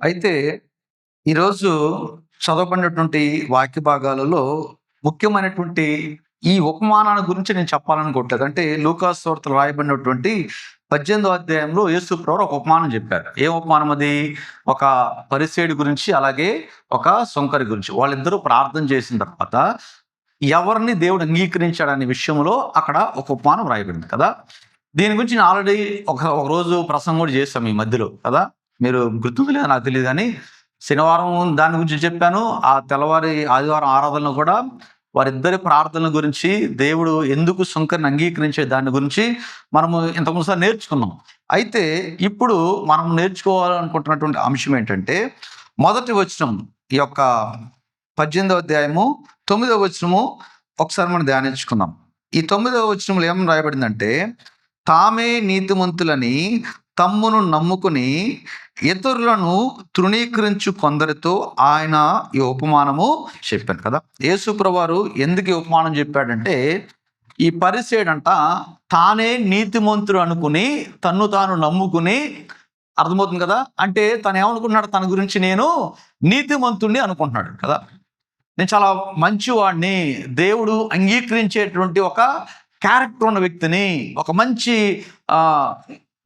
అయితే ఈరోజు చదవబడినటువంటి వాక్య భాగాలలో ముఖ్యమైనటువంటి ఈ ఉపమానాల గురించి నేను చెప్పాలనుకోవట్లేదు. అంటే లూకాసు వార్తలో రాయబడినటువంటి 18వ అధ్యాయంలో యేసు ప్రభువు ఒక ఉపమానం చెప్పారు. ఏం ఉపమానం అది? ఒక పరిసేయుడి గురించి, అలాగే ఒక సుంకరి గురించి. వాళ్ళిద్దరూ ప్రార్థన చేసిన తర్వాత ఎవరిని దేవుడు అంగీకరించాడనే విషయంలో అక్కడ ఒక ఉపమానం రాయబడింది కదా. దీని గురించి నేను ఆల్రెడీ ఒక రోజు ప్రసంగం కూడా చేశాం ఈ మధ్యలో కదా. మీరు గుర్తుందో లేదో నాకు తెలియదు కానీ శనివారం దాని గురించి చెప్పాను. ఆ తెల్లవారి ఆదివారం ఆరాధనలో కూడా వారిద్దరి ప్రార్థనల గురించి, దేవుడు ఎందుకు సుంకరిని అంగీకరించే దాని గురించి మనము ఇంతకుముందు నేర్చుకున్నాం. అయితే ఇప్పుడు మనం నేర్చుకోవాలనుకుంటున్నటువంటి అంశం ఏంటంటే, మొదటి వచనం ఈ యొక్క 18వ అధ్యాయము 9వ వచనము ఒకసారి మనం ధ్యానించుకుందాం. ఈ 9వ వచనంలో ఏమని రాయబడిందంటే, తామే నీతిమంతులని తమ్మును నమ్ముకుని ఇతరులను తృణీకరించు కొందరితో ఆయన ఈ ఉపమానము చెప్పాను కదా. యేసు ప్రభువారు ఎందుకు ఈ ఉపమానం చెప్పాడంటే, ఈ పరిసేయుడంట తానే నీతిమంతుడు అనుకుని తన్ను తాను నమ్ముకుని, అర్థమవుతుంది కదా. అంటే తను ఏమనుకుంటున్నాడు? తన గురించి నేను నీతిమంతుడిని అనుకుంటున్నాడు కదా. నేను చాలా మంచివాడిని, దేవుడు అంగీకరించేటువంటి ఒక క్యారెక్టర్ ఉన్న వ్యక్తిని, ఒక మంచి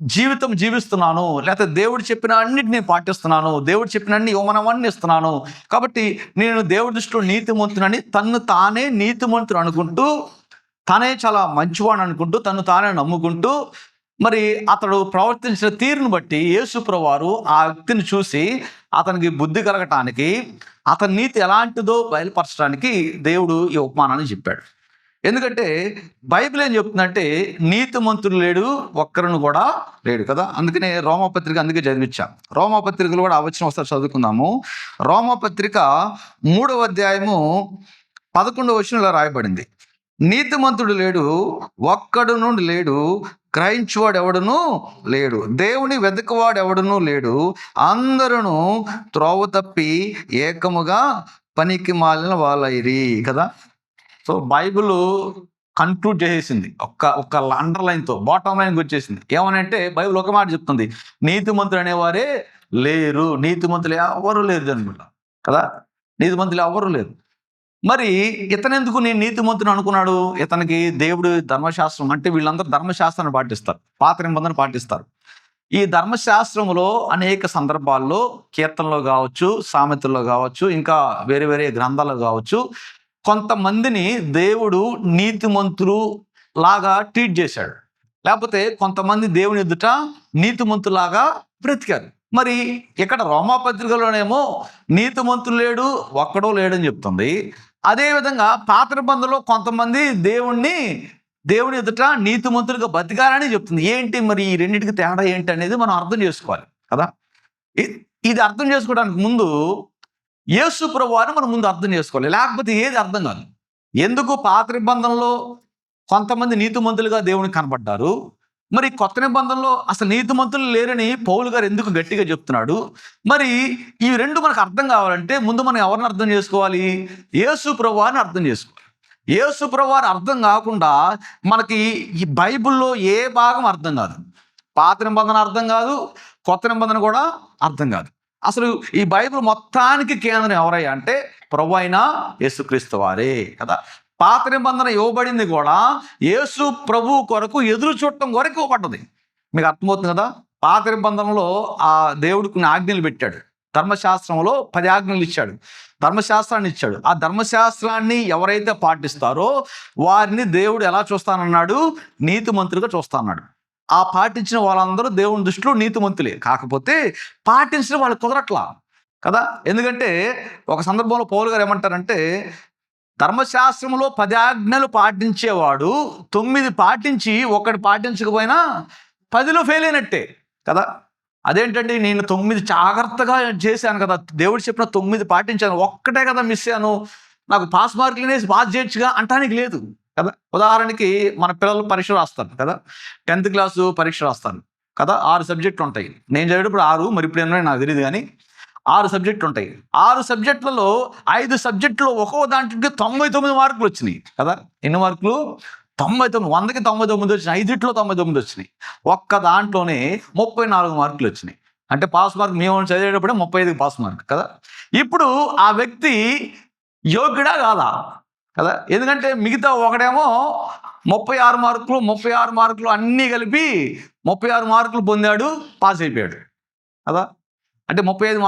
జీవితం జీవిస్తున్నాను, లేకపోతే దేవుడు చెప్పిన అన్నిటిని పాటిస్తున్నాను, దేవుడు చెప్పిన అన్ని ఇవ్వమనవన్నీ ఇస్తున్నాను, కాబట్టి నేను దేవుడి దృష్టిలో నీతిమంతునని తన్ను తానే నీతిమంతుడు అనుకుంటూ, తానే చాలా మంచివాడు అనుకుంటూ, తను తానే నమ్ముకుంటూ, మరి అతడు ప్రవర్తించిన తీరును బట్టి యేసు ప్రభువారు ఆ వ్యక్తిని చూసి అతనికి బుద్ధి కలగటానికి, అతని నీతి ఎలాంటిదో బయలుపరచడానికి దేవుడు ఈ ఉపమానాన్ని చెప్పాడు. ఎందుకంటే బైబిల్ ఏం చెప్తుందంటే, నీతిమంతుడు లేడు, ఒక్కరును కూడా లేడు కదా. అందుకనే రోమాపత్రిక అందుకే చదివించాం. రోమాపత్రికలు కూడా వచ్చిన ఒకసారి చదువుకుందాము. రోమాపత్రిక 3వ అధ్యాయము 11వ వచనంలో రాయబడింది, నీతిమంతుడు లేడు, ఒక్కడు నుండి లేడు, గ్రహించువాడు ఎవడునూ లేడు, దేవుని వెతకువాడు ఎవడునూ లేడు, అందరూ త్రోవ తప్పి ఏకముగా పనికి మాలిన వాళ్ళైరి కదా. సో బైబిల్ కన్క్లూడ్ చేసేసింది ఒక్క అండర్లైన్తో, బాటమ్ లైన్కి వచ్చేసింది. ఏమనంటే బైబిల్ ఒక మాట చెప్తుంది, నీతిమంతులు అనేవారే లేరు, నీతిమంతులు ఎవరు లేరు అనమాట కదా. నీతిమంతులు ఎవరు లేరు. మరి ఇతనెందుకు నేను నీతిమంతుని అనుకున్నాడు? ఇతనికి దేవుడు ధర్మశాస్త్రం అంటే, వీళ్ళందరూ ధర్మశాస్త్రాన్ని పాటిస్తారు, పాత నిబంధనను పాటిస్తారు. ఈ ధర్మశాస్త్రంలో అనేక సందర్భాల్లో, కీర్తనలో కావచ్చు, సామెతల్లో కావచ్చు, ఇంకా వేరే వేరే గ్రంథాల్లో కావచ్చు, కొంతమందిని దేవుడు నీతిమంతులు లాగా ట్రీట్ చేశాడు, లేకపోతే కొంతమంది దేవుని ఎదుట నీతిమంతులాగా బ్రతికారు. మరి ఇక్కడ రోమాపత్రికలోనేమో నీతిమంతులు లేడు, ఒక్కడో లేడని చెప్తుంది. అదేవిధంగా పాత నిబంధనలో కొంతమంది దేవుని ఎదుట నీతిమంతులుగా బతికారని చెప్తుంది. ఏంటి మరి ఈ రెండింటికి తేడా ఏంటి అనేది మనం అర్థం చేసుకోవాలి కదా. ఇది అర్థం చేసుకోవడానికి ముందు యేసు ప్రభువుని మనం ముందు అర్థం చేసుకోవాలి, లేకపోతే ఏది అర్థం కాదు. ఎందుకు పాత నిబంధనలో కొంతమంది నీతిమంతులుగా దేవునికి కనబడ్డారు, మరి కొత్త నిబంధనలో అసలు నీతిమంతులు లేరని పౌలు గారు ఎందుకు గట్టిగా చెప్తున్నాడు? మరి ఈ రెండు మనకు అర్థం కావాలంటే ముందు మనం ఎవరిని అర్థం చేసుకోవాలి? యేసు ప్రభువుని అర్థం చేసుకోవాలి. యేసు ప్రభువుని అర్థం కాకుండా మనకి ఈ బైబిల్లో ఏ భాగం అర్థం కాదు. పాత నిబంధన అర్థం కాదు, కొత్త నిబంధన కూడా అర్థం కాదు. అసలు ఈ బైబిల్ మొత్తానికి కేంద్రం ఎవరయ్యా అంటే ప్రభు అయిన యేసుక్రీస్తు వారే కదా. పాత నిబంధన ఇవ్వబడింది కూడా యేసు ప్రభు కొరకు ఎదురు చూడటం కొరకు ఇవ్వబడ్డది. మీకు అర్థమవుతుంది కదా. పాత నిబంధనలో ఆ దేవుడికి ఆజ్ఞలు పెట్టాడు, ధర్మశాస్త్రంలో 10 ఆజ్ఞలు ఇచ్చాడు, ధర్మశాస్త్రాన్ని ఇచ్చాడు. ఆ ధర్మశాస్త్రాన్ని ఎవరైతే పాటిస్తారో వారిని దేవుడు ఎలా చూస్తానన్నాడు? నీతిమంతులుగా చూస్తాన్నాడు. ఆ పాటించిన వాళ్ళందరూ దేవుని దృష్టిలో నీతిమంతులే. కాకపోతే పాటించడం వాళ్ళు కుదరట్లా కదా. ఎందుకంటే ఒక సందర్భంలో పౌలు గారు ఏమంటారంటే, ధర్మశాస్త్రంలో 10 ఆజ్ఞలు పాటించేవాడు 9 పాటించి 1 పాటించకపోయినా 10లో ఫెయిల్ అయినట్టే కదా. అదేంటండి, నేను 9 జాగ్రత్తగా చేశాను కదా, దేవుడు చెప్పిన 9 పాటించాను, ఒక్కటే కదా మిస్ అయ్యాను, నాకు పాస్ మార్కులు అనేసి పాస్ చేయొచ్చుగా అంటానికి లేదు కదా. ఉదాహరణకి మన పిల్లలు పరీక్ష రాస్తారు కదా, 10th క్లాసు పరీక్ష రాస్తారు కదా. 6 సబ్జెక్టులు ఉంటాయి. నేను చదివేటప్పుడు 6, మరి ఇప్పుడు ఎన్నో నాకు తెలియదు కానీ 6 సబ్జెక్టులు ఉంటాయి. 6 సబ్జెక్టులలో 5 సబ్జెక్టులో ఒక్కో దాంట్లో 99 మార్కులు వచ్చినాయి కదా. ఎన్ని మార్కులు? 99. 100కి 99 వచ్చినాయి. 5 99 వచ్చినాయి. ఒక్క దాంట్లోనే 34 మార్కులు వచ్చినాయి. అంటే పాస్ మార్క్ మేము చదివేటప్పుడే 35కి పాస్ మార్క్ కదా. ఇప్పుడు ఆ వ్యక్తి యోగ్యుడా కాదా కదా. ఎందుకంటే మిగతా ఒకడేమో 36 మార్కులు అన్నీ కలిపి 36 మార్కులు పొందాడు, పాస్ అయిపోయాడు కదా. అంటే 36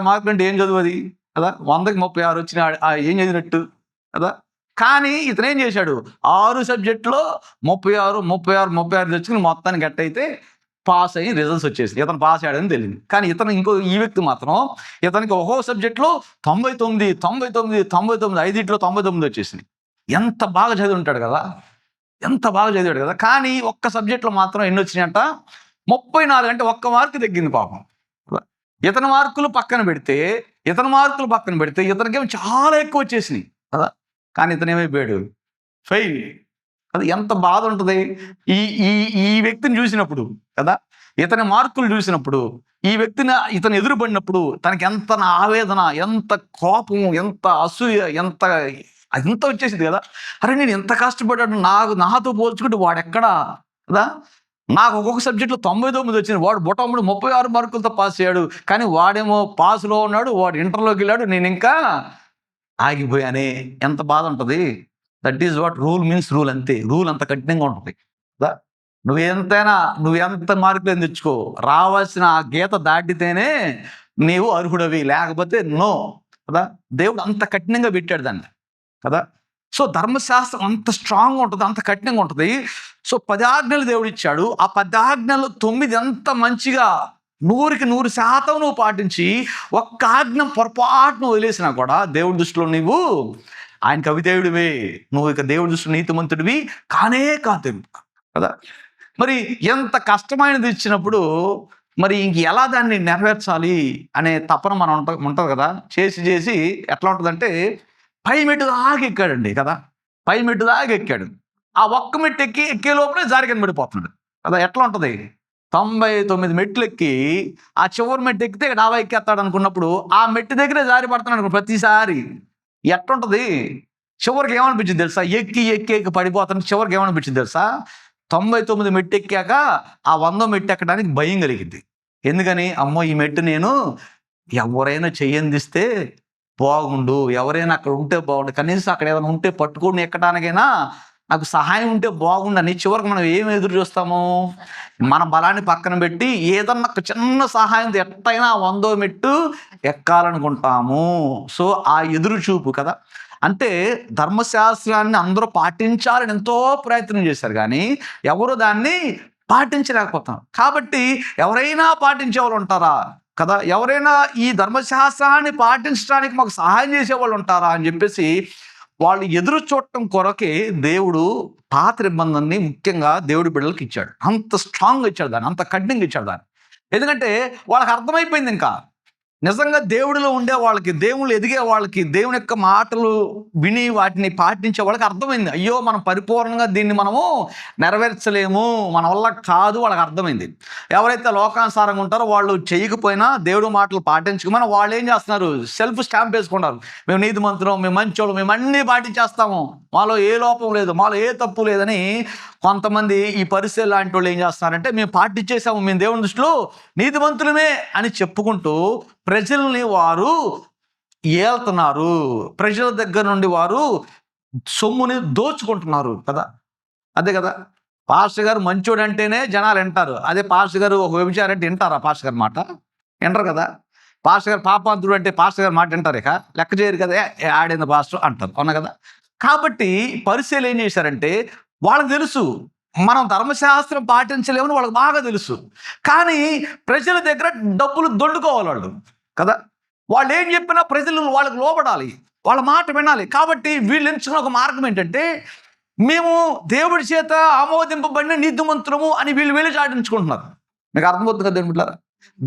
మార్కులు అంటే ఏం చదువు అది కదా. 100కి 36 వచ్చిన ఏం చదివినట్టు కదా. కానీ ఇతను ఏం చేశాడు, 6 సబ్జెక్టులో 36 తెచ్చుకుని మొత్తానికి ఎట్టయితే పాస్ అయ్యి రిజల్ట్స్ వచ్చేసి ఇతను పాస్ అయ్యాడని తెలియదు. కానీ ఈ వ్యక్తి మాత్రం ఇతనికి ఒక్కో సబ్జెక్టులో 99 ఐదింట్లో 99 వచ్చేసింది. ఎంత బాగా చదివి ఉంటాడు కదా, ఎంత బాగా చదివాడు కదా. కానీ ఒక్క సబ్జెక్టులో మాత్రం ఎన్ని వచ్చినాయంట, 34, అంటే ఒక్క మార్కు తగ్గింది పాపం. ఇతని మార్కులు పక్కన పెడితే ఇతనికేమో చాలా ఎక్కువ వచ్చేసినాయి కదా. కానీ ఇతనేమైపోయాడు, ఫెయిల్ కదా. ఎంత బాధ ఉంటుంది ఈ ఈ ఈ వ్యక్తిని చూసినప్పుడు కదా, ఇతని మార్కులు చూసినప్పుడు, ఈ వ్యక్తిని ఇతను ఎదురుపడినప్పుడు తనకి ఎంత ఆవేదన, ఎంత కోపం, ఎంత అసూయ, ఎంత వచ్చేసింది కదా. అరే నేను ఎంత కష్టపడ్డాడు, నాతో పోల్చుకుంటే వాడెక్కడా కదా. నాకు ఒక్కొక్క సబ్జెక్టులో 99 వచ్చింది, వాడు బొటముడు 36 మార్కులతో పాస్ అయ్యాడు. కానీ వాడేమో పాస్లో ఉన్నాడు, వాడు ఇంటర్లోకి వెళ్ళాడు, నేను ఇంకా ఆగిపోయానే. ఎంత బాధ ఉంటుంది. That is what rule means. Rule అంతే, రూల్ అంత కఠినంగా ఉంటుంది కదా. నువ్వు ఎంత మార్కులు తెచ్చుకో, రావాల్సిన ఆ గీత దాటితేనే నీవు అర్హుడవి, లేకపోతే నో కదా. దేవుడు అంత కఠినంగా పెట్టాడు దాన్ని కదా. సో ధర్మశాస్త్రం అంత స్ట్రాంగ్గా ఉంటుంది, అంత కఠినంగా ఉంటుంది. సో 10 ఆజ్ఞలు దేవుడు ఇచ్చాడు. ఆ 10 ఆజ్ఞలు 9 ఎంత మంచిగా 100కి 100% నువ్వు పాటించి ఒక్క ఆజ్ఞ పొరపాటును వదిలేసినా కూడా దేవుడి దృష్టిలో నువ్వు ఆయనకు అవిధేయుడివే, నువ్వు ఇక దేవుడి దృష్టిలో నీతిమంతుడివి కాదు కదా. మరి ఎంత కష్టమైనది ఇచ్చినప్పుడు మరి ఇంక ఎలా దాన్ని నెరవేర్చాలి అనే తపన మనం ఉంటుంది కదా. చేసి ఎట్లా ఉంటుందంటే పై మెట్టు దాకా ఎక్కాడండి కదా. పై మెట్టు దాకా ఎక్కాడు. ఆ ఒక్క మెట్టు ఎక్కే లోపలే జారి కింద పడిపోతున్నాడు కదా. ఎట్లా ఉంటుంది, 99 మెట్లు ఎక్కి ఆ చివరి మెట్టు ఎక్కితే డాబా ఎక్కేస్తాడు అనుకున్నప్పుడు ఆ మెట్టు దగ్గరే జారి పడుతున్నాడు అనుకో ప్రతిసారి. ఎట్లుంటుంది, చివరికి ఏమనిపించింది తెలుసా, ఎక్కి పడిపోతాను. చివరికి ఏమనిపించింది తెలుసా, 99 మెట్టు ఎక్కాక ఆ 100 మెట్టు ఎక్కడానికి భయం కలిగింది. ఎందుకని, అమ్మో ఈ మెట్టు నేను ఎవరైనా చెయ్యందిస్తే బాగుండు, ఎవరైనా అక్కడ ఉంటే బాగుండు, కనీసం అక్కడ ఏదైనా ఉంటే పట్టుకొని ఎక్కడానికైనా నాకు సహాయం ఉంటే బాగుండని. చివరికి మనం ఏం ఎదురు చూస్తాము, మన బలాన్ని పక్కన పెట్టి ఏదన్నా ఒక చిన్న సహాయం ఎట్టయినా 100వ మెట్టు ఎక్కాలనుకుంటాము. సో ఆ ఎదురు చూపు కదా. అంటే ధర్మశాస్త్రాన్ని అందరూ పాటించాలని ఎంతో ప్రయత్నం చేశారు, కానీ ఎవరు దాన్ని పాటించలేకపోతారు. కాబట్టి ఎవరైనా పాటించే వాళ్ళు ఉంటారా కదా, ఎవరైనా ఈ ధర్మశాస్త్రాన్ని పాటించడానికి మాకు సహాయం చేసేవాళ్ళు ఉంటారా అని చెప్పేసి వాళ్ళు ఎదురు చూడటం కొరకే దేవుడు పాత నిబంధనని ముఖ్యంగా దేవుడి బిడ్డలకు ఇచ్చాడు. అంత స్ట్రాంగ్గా ఇచ్చాడు దాన్ని, అంత కఠినంగా ఇచ్చాడు దాన్ని. ఎందుకంటే వాళ్ళకి అర్థమైపోయింది, ఇంకా నిజంగా దేవుడిలో ఉండే వాళ్ళకి, దేవుళ్ళు ఎదిగే వాళ్ళకి, దేవుని యొక్క మాటలు విని వాటిని పాటించే వాళ్ళకి అర్థమైంది, అయ్యో మనం పరిపూర్ణంగా దీన్ని మనము నెరవేర్చలేము, మన వల్ల కాదు. వాళ్ళకి అర్థమైంది. ఎవరైతే లోకానుసారంగా ఉంటారో వాళ్ళు చేయకపోయినా దేవుడి మాటలు పాటించకపోయినా వాళ్ళు ఏం చేస్తున్నారు, సెల్ఫ్ స్టాంప్ వేసుకుంటారు. మేము నీతిమంతులం, మేము మంచోళ్ళు, మేము అన్నీ పాటించేస్తాము, మాలో ఏ లోపం లేదు, మాలో ఏ తప్పు లేదని కొంతమంది ఈ పరిస్థితులు లాంటి వాళ్ళు ఏం చేస్తున్నారంటే, మేము పాటించేసాము, మేము దేవుని దృష్టిలో నీతిమంతులమే అని చెప్పుకుంటూ ప్రజల్ని వారు ఏళ్తున్నారు. ప్రజల దగ్గర నుండి వారు సొమ్ముని దోచుకుంటున్నారు కదా. అదే కదా, పాస్టర్ గారు మంచోడు అంటేనే జనాలు వింటారు. అదే పాస్టర్ గారు ఒక వ్యభిచారం అంటే వింటారా పాస్టర్ గారి మాట? వింటారు కదా. పాస్టర్ గారు పాపాంతుడు అంటే పాస్టర్ గారి మాట వింటారు, ఇక లెక్క చేయరు కదా, ఆడింది పాస్టర్ అంటారు, అవునా కదా. కాబట్టి పరిశీలన ఏం చేశారంటే, వాళ్ళకి తెలుసు మనం ధర్మశాస్త్రం పాటించలేమని వాళ్ళకి బాగా తెలుసు, కానీ ప్రజల దగ్గర డబ్బులు దొండుకోవాలి వాళ్ళు కదా. వాళ్ళు ఏం చెప్పినా ప్రజలు వాళ్ళకి లోబడాలి, వాళ్ళ మాట వినాలి. కాబట్టి వీళ్ళు ఎంచుకున్న ఒక మార్గం ఏంటంటే, మేము దేవుడి చేత ఆమోదింపబడిన నీతిమంతులము అని వీళ్ళు చాటించుకుంటున్నారు. మీకు అర్థమవుతుంది కదా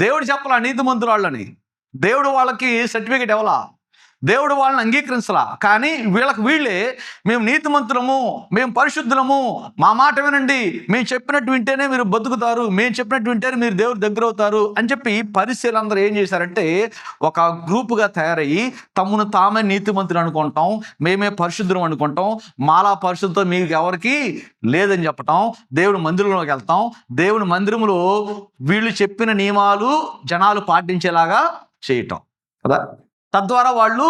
దేవుడు చెప్పాలా నీతిమంతులు వాళ్ళని, దేవుడు వాళ్ళకి సర్టిఫికేట్ ఇవ్వాలా, దేవుడు వాళ్ళని అంగీకరించలా. కానీ వీళ్ళే మేము నీతిమంతులము, మేము పరిశుద్ధులము, మా మాట వినండి, మేము చెప్పినట్టు వింటేనే మీరు బతుకుతారు, మేము చెప్పినట్టు వింటేనే మీరు దేవుడు దగ్గర అవుతారు అని చెప్పి పరిశీలందరూ ఏం చేశారంటే ఒక గ్రూపుగా తయారయ్యి తమను తామే నీతిమంతులు అనుకుంటాం, మేమే పరిశుద్ధులం అనుకుంటాం, మాలా పరిశుద్ధత మీకు ఎవరికి లేదని చెప్పటం, దేవుడి మందిరంలోకి వెళ్తాం, దేవుడి మందిరంలో వీళ్ళు చెప్పిన నియమాలు జనాలు పాటించేలాగా చేయటం కదా. తద్వారా వాళ్ళు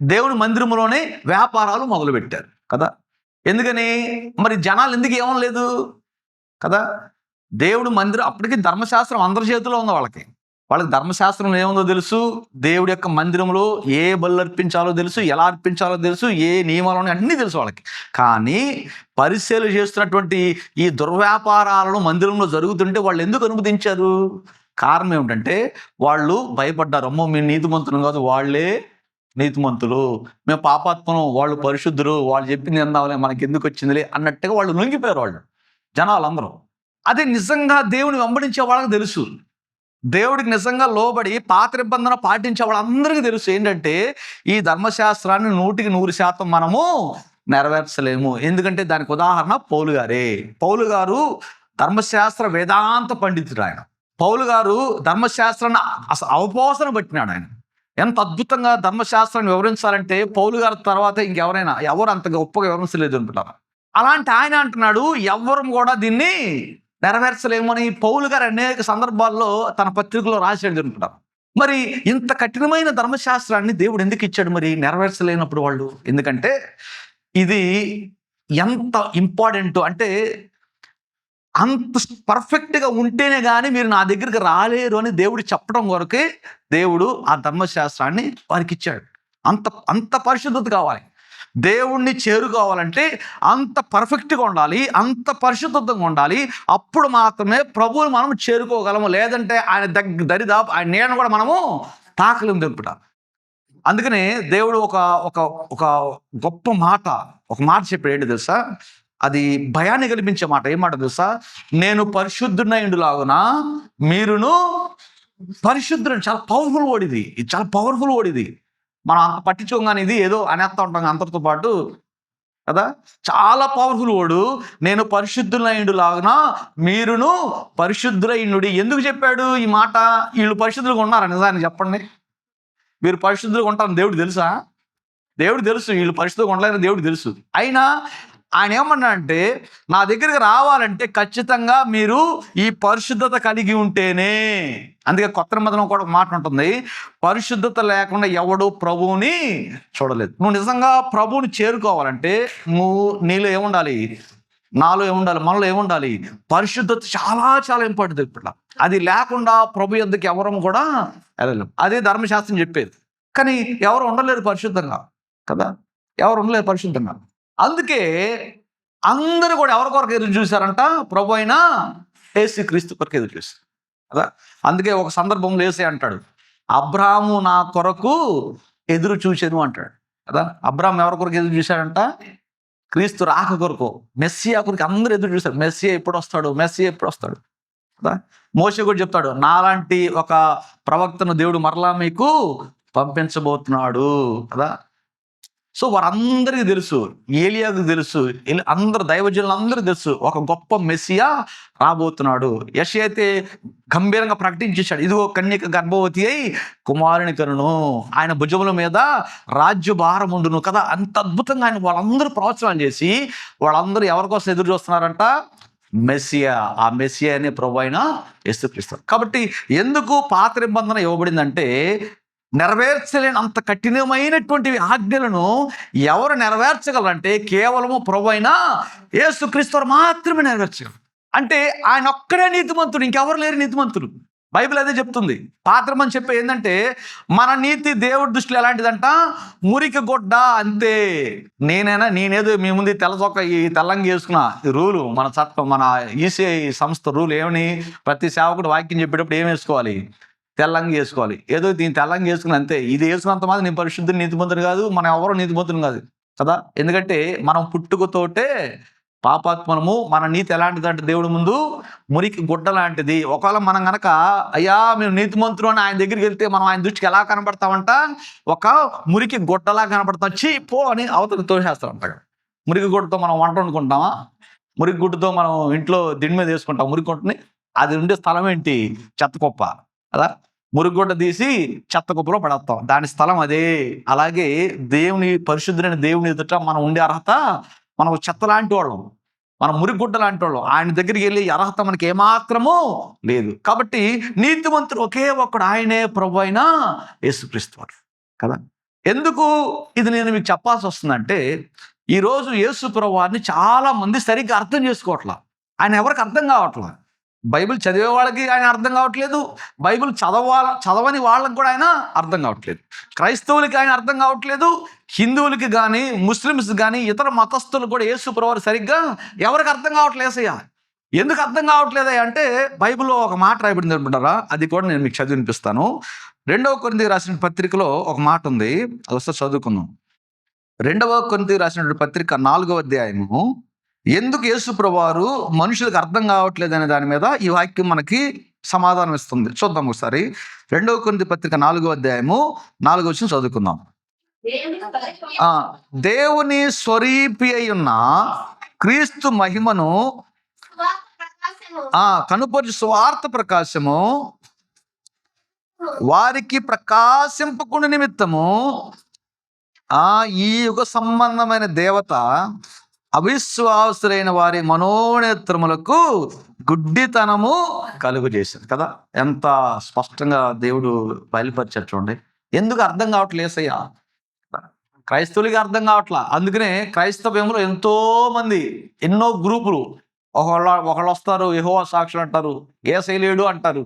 దేవుని మందిరంలోనే వ్యాపారాలు మొదలుపెట్టారు కదా. ఎందుకని మరి జనాలు ఎందుకు ఏమనలేదు కదా. దేవుడు మందిరం అప్పటికి ధర్మశాస్త్రం అందరి చేతిలో ఉంది. వాళ్ళకి ధర్మశాస్త్రం ఏముందో తెలుసు, దేవుడి యొక్క మందిరంలో ఏ బలు అర్పించాలో తెలుసు, ఎలా అర్పించాలో తెలుసు, ఏ నియమాలు అన్నీ తెలుసు వాళ్ళకి. కానీ పరిశీలన చేస్తున్నటువంటి ఈ దుర్వ్యాపారాలను మందిరంలో జరుగుతుంటే వాళ్ళు ఎందుకు అనుమతించారు? కారణం ఏమిటంటే వాళ్ళు భయపడ్డారు. అమ్మో మేము నీతిమంతులు కాదు, వాళ్ళే నీతిమంతులు, మేము పాపాత్మను, వాళ్ళు పరిశుద్ధులు, వాళ్ళు చెప్పింది ఎందాలే మనకి ఎందుకు వచ్చిందిలే అన్నట్టుగా వాళ్ళు లొంగిపోయారు వాళ్ళు జనాలందరూ. అదే నిజంగా దేవుని వెంబడించే వాళ్ళకి తెలుసు, దేవుడికి నిజంగా లోబడి పాత నిబంధన పాటించే వాళ్ళందరికీ తెలుసు ఏంటంటే ఈ ధర్మశాస్త్రాన్ని 100% మనము నెరవేర్చలేము. ఎందుకంటే దానికి ఉదాహరణ పౌలు గారు ధర్మశాస్త్ర వేదాంత పండితుడు. ఆయన పౌలు గారు ధర్మశాస్త్రాన్ని అవపోసన పట్టినాడు. ఆయన ఎంత అద్భుతంగా ధర్మశాస్త్రాన్ని వివరించాలంటే పౌలు గారి తర్వాత ఎవరు అంత గొప్పగా వివరించలేదు అనుకుంటారు. అలాంటి ఆయన అంటున్నాడు ఎవ్వరం కూడా దీన్ని నెరవేర్చలేమని పౌలు గారు అనేక సందర్భాల్లో తన పత్రికలో రాశాడు అనుకుంటారు. మరి ఇంత కఠినమైన ధర్మశాస్త్రాన్ని దేవుడు ఎందుకు ఇచ్చాడు మరి నెరవేర్చలేనప్పుడు వాళ్ళు? ఎందుకంటే ఇది ఎంత ఇంపార్టెంట్ అంటే అంత పర్ఫెక్ట్గా ఉంటేనే కానీ మీరు నా దగ్గరికి రాలేరు అని దేవుడు చెప్పడం కొరకే దేవుడు ఆ ధర్మశాస్త్రాన్ని వారికి ఇచ్చాడు. అంత పరిశుద్ధత కావాలి. దేవుణ్ణి చేరుకోవాలంటే అంత పర్ఫెక్ట్గా ఉండాలి, అంత పరిశుద్ధంగా ఉండాలి. అప్పుడు మాత్రమే ప్రభువుని మనం చేరుకోగలము. లేదంటే ఆయన దరిదాపు ఆయన నీడను కూడా మనము తాకలేము తెలుపుట. అందుకనే దేవుడు ఒక గొప్ప మాట చెప్పాడు. ఏంటి తెలుసా? అది భయాన్ని కల్పించే మాట. ఏం మాట తెలుసా? నేను పరిశుద్ధునైండులాగున మీరును పరిశుద్ధుడు. చాలా పవర్ఫుల్ వర్డ్ ఇది చాలా పవర్ఫుల్ వర్డ్ ఇది. మనం అంత పట్టించుకోగానే ఇది ఏదో అనేస్తా ఉంటాం అంతటితో పాటు కదా. చాలా పవర్ఫుల్ వర్డ్. నేను పరిశుద్ధులైండులాగున మీరును పరిశుద్ధులైండుడి. ఎందుకు చెప్పాడు ఈ మాట? వీళ్ళు పరిశుద్ధులుగా ఉన్నారా? నిజాన్ని చెప్పండి. వీరు పరిశుద్ధులుగా ఉంటారని దేవుడు తెలుసా? దేవుడు తెలుసు వీళ్ళు పరిశుద్ధంగా ఉండలేదని దేవుడు తెలుసు. అయినా ఆయన ఏమన్నా అంటే నా దగ్గరికి రావాలంటే ఖచ్చితంగా మీరు ఈ పరిశుద్ధత కలిగి ఉంటేనే. అందుకే కొత్త నిబంధనలో కూడా ఒక మాట ఉంటుంది, పరిశుద్ధత లేకుండా ఎవడు ప్రభువుని చూడలేదు. నువ్వు నిజంగా ప్రభువుని చేరుకోవాలంటే నీలో ఏముండాలి? నాలో ఏముండాలి? మనలో ఏముండాలి? పరిశుద్ధత చాలా చాలా ఇంపార్టెంట్. ఇప్పుడు అది లేకుండా ప్రభు యొద్దకు ఎవరం కూడా వెళ్ళలేం. అదే ధర్మశాస్త్రం చెప్పేది. కానీ ఎవరు ఉండలేరు పరిశుద్ధంగా కదా. ఎవరు ఉండలేరు పరిశుద్ధంగా. అందుకే అందరూ కూడా ఎవరి కొరకు ఎదురు చూశారంట? ప్రభు అయిన యేసుక్రీస్తు కొరకు ఎదురు చూశారు కదా. అందుకే ఒక సందర్భంలో యేసే అంటాడు, అబ్రాహాము నా కొరకు ఎదురు చూశాను అంటాడు కదా. అబ్రాహాం ఎవరి కొరకు ఎదురు చూశాడంట? క్రీస్తు రాక కొరకు, మెస్సియా కొరకు అందరూ ఎదురు చూశారు. మెస్సియా ఎప్పుడు వస్తాడు కదా. మోషే కూడా చెప్తాడు, నాలాంటి ఒక ప్రవక్తను దేవుడు మరలా మీకు పంపించబోతున్నాడు కదా. సో వారందరికీ తెలుసు, ఏలియాకు తెలుసు, అందరు దైవజనులందరూ తెలుసు ఒక గొప్ప మెస్సియా రాబోతున్నాడు. యెషయా అయితే గంభీరంగా ప్రకటించేశాడు, ఇదిగో కన్యక గర్భవతి అయి కుమారుని కనును, ఆయన భుజముల మీద రాజ్యభారం ఉండును కదా. అంత అద్భుతంగా ఆయన వాళ్ళందరూ ప్రవచనాలు చేసి వాళ్ళందరూ ఎవరి కోసం ఎదురు చూస్తున్నారంట? మెస్సియా. ఆ మెస్సియా అనే ప్రభు అయిన యేసుక్రీస్తు. కాబట్టి ఎందుకు పాత నిబంధన ఇవ్వబడిందంటే నెరవేర్చలేని అంత కఠినమైనటువంటి ఆజ్ఞలను ఎవరు నెరవేర్చగలరంటే కేవలము ప్రభు అయిన యేసుక్రీస్తు మాత్రమే నెరవేర్చగలరు. అంటే ఆయన ఒక్కడే నీతిమంతుడు, ఇంకెవరు లేరు నీతిమంతులు. బైబిల్ అదే చెప్తుంది. పాత్రమని చెప్పే ఏంటంటే మన నీతి దేవుడి దృష్టిలో ఎలాంటిదంట? మురికి గొడ్డ అంతే. నేనేదో మీ ముందు తెల్లచొక్క ఈ తెల్లంగి వేసుకున్న రూలు, మన చట్టం, మన ఈసీఐ సంస్థ రూల్ ఏమని? ప్రతి సేవకుడు వాక్యం చెప్పేటప్పుడు ఏం వేసుకోవాలి? తెల్లంగి వేసుకోవాలి. ఏదో దీన్ని తెల్లంగి వేసుకుని అంతే. ఇది వేసుకున్నంత మాత్రం నేను పరిశుద్ధుని నీతిమంతుని కాదు, మనం ఎవరో నీతిమంతుని కాదు కదా. ఎందుకంటే మనం పుట్టుకతోటే పాపాత్మనము, మన నీతి ఎలాంటిదంటే దేవుడి ముందు మురికి గుడ్డ లాంటిది. ఒకవేళ మనం గనక అయ్యా మేము నీతిమంతులు అని ఆయన దగ్గరికి వెళ్తే మనం ఆయన దృష్టికి ఎలా కనబడతామంట? ఒక మురికి గుడ్డలా కనబడతాం. చీ పో అని అవతల తోసేస్తామంట. మురికి గుడ్డతో మనం వంట వండుకుంటామా? మురికి గుడ్డతో మనం ఇంట్లో దిండి మీద వేసుకుంటాం మురికి గుడ్డని. అది ఉండే స్థలం ఏంటి? చెత్త కుప్ప కదా. మురుగుడ్డ తీసి చెత్త కుప్పలో పడేస్తాం, దాని స్థలం అదే. అలాగే దేవుని పరిశుద్ధులైన దేవుని ఎదుట మనం ఉండే అర్హత, మనం చెత్త లాంటి వాళ్ళం, మనం మురుగుడ్డ లాంటి వాళ్ళం. ఆయన దగ్గరికి వెళ్ళి అర్హత మనకి ఏమాత్రమూ లేదు. కాబట్టి నీతిమంతుడు ఒకే ఒక్కడు, ఆయనే ప్రభు అయిన యేసుక్రీస్తు వారు కదా. ఎందుకు ఇది నేను మీకు చెప్పాల్సి వస్తుందంటే, ఈరోజు యేసు ప్రభు వారిని చాలా మంది సరిగ్గా అర్థం చేసుకోవట్లా. ఆయన ఎవరికి అర్థం కావట్లా. బైబిల్ చదివే వాళ్ళకి ఆయన అర్థం కావట్లేదు, బైబిల్ చదవని వాళ్ళకి కూడా ఆయన అర్థం కావట్లేదు. క్రైస్తవులకి ఆయన అర్థం కావట్లేదు, హిందువులకి కానీ ముస్లిమ్స్ కానీ ఇతర మతస్థులు కూడా యేసు ప్రభువారు సరిగ్గా ఎవరికి అర్థం కావట్లేదు. అసయ్యా ఎందుకు అర్థం కావట్లేదు అంటే, బైబిల్లో ఒక మాట రాయబడింది అనుకుంటారా, అది కూడా నేను మీకు చదివి వినిపిస్తాను. 2వ కొరింథీయులకు రాసిన పత్రికలో ఒక మాట ఉంది, అది వస్తే చదువుకుందాం. 2వ కొరింథీయులకు రాసిన పత్రిక 4వ అధ్యాయము. ఎందుకు యేసు ప్రభువారు మనుషులకు అర్థం కావట్లేదు అనే దాని మీద ఈ వాక్యం మనకి సమాధానం ఇస్తుంది. చూద్దాం ఒకసారి. 2వ కొరింథీ పత్రిక 4వ అధ్యాయము 4వ వచనం చదువుకుందాం. దేవుని స్వరూపి అయి ఉన్న క్రీస్తు మహిమను కనుపరచు స్వార్థ ప్రకాశము వారికి ప్రకాశింపకుండా నిమిత్తము ఈ యుగ సంబంధమైన దేవత అవిశ్వాసులైన వారి మనోనేత్రములకు గుడ్డితనము కలుగు చేసింది కదా. ఎంత స్పష్టంగా దేవుడు బయలుపరిచారు చూడండి. ఎందుకు అర్థం కావట్లేదు యేసయ్య? క్రైస్తవులకి అర్థం కావట్లా. అందుకనే క్రైస్తవ్యంలో ఎంతో మంది, ఎన్నో గ్రూపులు. ఒకళ్ళు వస్తారు యెహోవా సాక్షులు అంటారు, యేసయ్య లేడు అంటారు.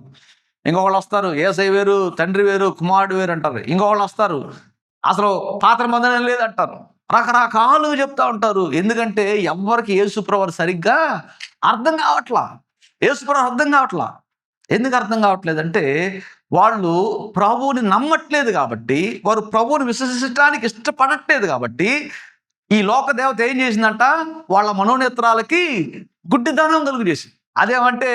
ఇంకొకళ్ళు వస్తారు యేసయ్య వేరు, తండ్రి వేరు, కుమారుడు వేరు అంటారు. ఇంకొకళ్ళు వస్తారు అసలు పాత నిబంధన లేదంటారు. రకరకాలు చెప్తా ఉంటారు. ఎందుకంటే ఎవరికి యేసుప్రభువారు సరిగ్గా అర్థం కావట్లా. యేసుప్రభువారు అర్థం కావట్లా. ఎందుకు అర్థం కావట్లేదంటే, వాళ్ళు ప్రభువుని నమ్మట్లేదు కాబట్టి, వారు ప్రభువుని విశ్వసించడానికి ఇష్టపడట్లేదు కాబట్టి, ఈ లోక దేవత ఏం చేసిందంట? వాళ్ళ మనోనేత్రాలకి గుడ్డిదనం కలుగు చేసింది. అదేమంటే,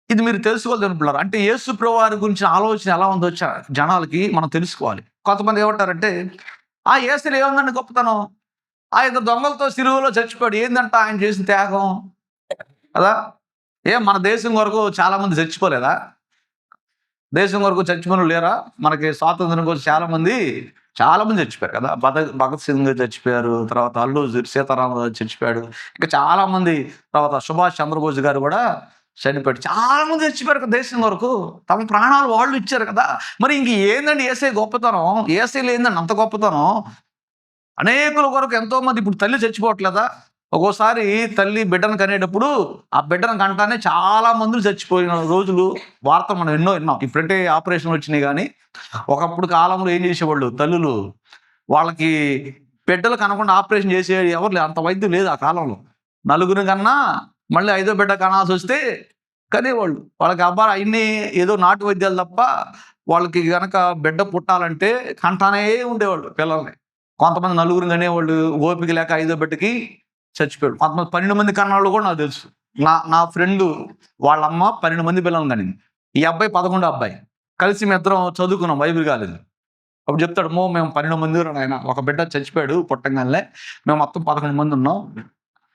ఇది మీరు తెలుసుకోవాలి అనుకుంటున్నారు. అంటే యేసు ప్రభువారి గురించిన ఆలోచన ఎలా ఉందో జనాలకి మనం తెలుసుకోవాలి. కొంతమంది ఏమంటారంటే, యేసులో ఏముందండి గొప్పతనం? ఆయన దొంగలతో సిలువలో చచ్చిపోయాడు, ఏందంట ఆయన చేసిన త్యాగం కదా. మన దేశం వరకు చాలా మంది చచ్చిపోలేదా? దేశం వరకు చచ్చిపోయిన లేరా? మనకి స్వాతంత్రం కోసం చాలా మంది చచ్చిపోయారు కదా. భగత్ సింగ్ చచ్చిపోయారు, తర్వాత అల్లూరి సీతారామరాజు చచ్చిపోయాడు, ఇంకా చాలా మంది, తర్వాత సుభాష్ చంద్రబోస్ గారు కూడా చనిపోయాడు. చాలా మంది చచ్చిపోయారు దేశం వరకు, తమ ప్రాణాలు వాళ్ళు ఇచ్చారు కదా. మరి ఇంక ఏందండి యేసయ్య గొప్పతనం? యేసయ్యలో ఏందండి అంత గొప్పతనం? అనేకుల కొరకు ఎంతో మంది, ఇప్పుడు తల్లి చచ్చిపోవట్లేదా? ఒక్కోసారి తల్లి బిడ్డను కనేటప్పుడు ఆ బిడ్డను కంటానే చాలా మంది చచ్చిపోయిన రోజులు వార్త మనం ఎన్నో విన్నాం. ఇప్పుడంటే ఆపరేషన్లు వచ్చినాయి, కానీ ఒకప్పుడు కాలంలో ఏం చేసేవాళ్ళు తల్లులు, వాళ్ళకి బిడ్డలు కనకుండా ఆపరేషన్ చేసే ఎవరు లేదు, అంత వైద్యం లేదు ఆ కాలంలో. నలుగురు కన్నా మళ్ళీ 5వ బిడ్డ కనాల్సి వస్తే కనేవాళ్ళు. వాళ్ళకి అబ్బాయి అన్ని ఏదో నాటు వైద్యాలు తప్ప, వాళ్ళకి గనక బిడ్డ పుట్టాలంటే కంటానే ఉండేవాళ్ళు పిల్లల్ని. కొంతమంది నలుగురు కనేవాళ్ళు, ఓపిక లేక 5వ బిడ్డకి చచ్చిపోయాడు. కొంతమంది 12 మంది కన్నాళ్ళు కూడా నాకు తెలుసు. నా ఫ్రెండ్ వాళ్ళ అమ్మ 12 మంది పిల్లలు కనింది. ఈ అబ్బాయి 11వ అబ్బాయి. కలిసి మేము ఇద్దరం చదువుకున్నాం బైబిల్ కాలేదు. అప్పుడు చెప్తాడు, మేము 12 మంది ఆయన, ఒక బిడ్డ చచ్చిపోయాడు పుట్టంగానే, మేము మొత్తం 11 మంది ఉన్నాం.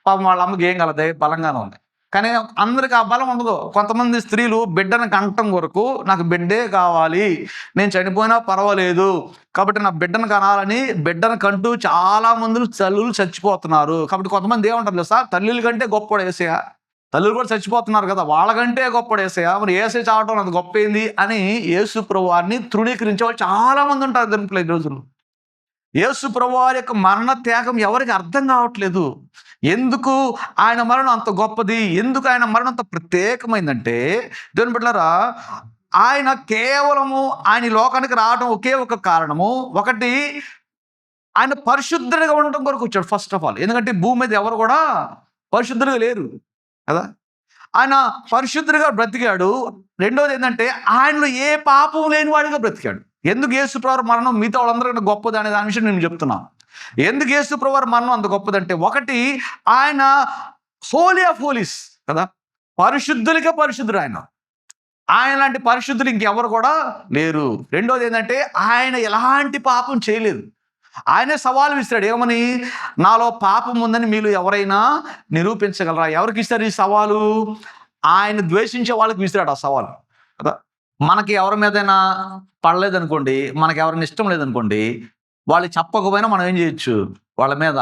పాపం వాళ్ళ అమ్మకి ఏం కలదే, బలంగానే ఉంది. కానీ అందరికి ఆ బలం ఉండదు. కొంతమంది స్త్రీలు బిడ్డను కంటం వరకు, నాకు బిడ్డే కావాలి, నేను చనిపోయినా పర్వాలేదు కాబట్టి నా బిడ్డను కనాలని బిడ్డను కంటూ చాలా మంది తల్లులు చచ్చిపోతున్నారు. కాబట్టి కొంతమంది ఏమంటారు సార్, తల్లుల కంటే గొప్పవాడు యేసయ్య, తల్లులు కూడా చచ్చిపోతున్నారు కదా, వాళ్ళకంటే గొప్పవాడు యేసయ్య, మరి యేసయ్య చావటం అది గొప్ప ఏంది అని యేసు ప్రభువారిని తృణీకరించే వాళ్ళు చాలా మంది ఉంటారు దీంట్లో ఈ రోజులు. యేసు ప్రభువారి యొక్క మరణ త్యాగం ఎవరికి అర్థం కావట్లేదు. ఎందుకు ఆయన మరణం అంత గొప్పది, ఎందుకు ఆయన మరణం అంత ప్రత్యేకమైందంటే, దేవుని బిడ్డలారా, ఆయన కేవలము ఆయన లోకానికి రావడం ఒకే ఒక కారణము. ఒకటి, ఆయన పరిశుద్ధుడిగా ఉండటం కొరకు వచ్చాడు ఫస్ట్ ఆఫ్ ఆల్. ఎందుకంటే భూమి మీద ఎవరు కూడా పరిశుద్ధులుగా లేరు కదా. ఆయన పరిశుద్ధుడిగా బ్రతికాడు. రెండోది ఏంటంటే, ఆయనలో ఏ పాపం లేని వాడిగా బ్రతికాడు. ఎందుకు యేసు ప్రభువు మరణం మిగతా వాళ్ళందరికన్నా గొప్పది అనే దాని విషయం నేను చెప్తున్నా. ఎందుకు యేసు ప్రభువారి మరణం అంత గొప్పదంటే, ఒకటి, ఆయన హోలీ ఆఫ్ హోలీస్ కదా, పరిశుద్ధులకే పరిశుద్ధుడు ఆయన. ఆయన లాంటి పరిశుద్ధులు ఇంకెవరు కూడా లేరు. రెండోది ఏంటంటే, ఆయన ఎలాంటి పాపం చేయలేదు. ఆయనే సవాలు విసిరాడు, ఏమని? నాలో పాపం ఉందని మీలో ఎవరైనా నిరూపించగలరా? ఎవరికి ఇస్తారు ఈ సవాలు? ఆయన ద్వేషించే వాళ్ళకి విసిరాడు ఆ సవాలు కదా. మనకి ఎవరి మీదైనా పడలేదనుకోండి, మనకి ఎవరైనా ఇష్టం లేదనుకోండి, వాళ్ళు చెప్పకపోయినా మనం ఏం చేయొచ్చు? వాళ్ళ మీద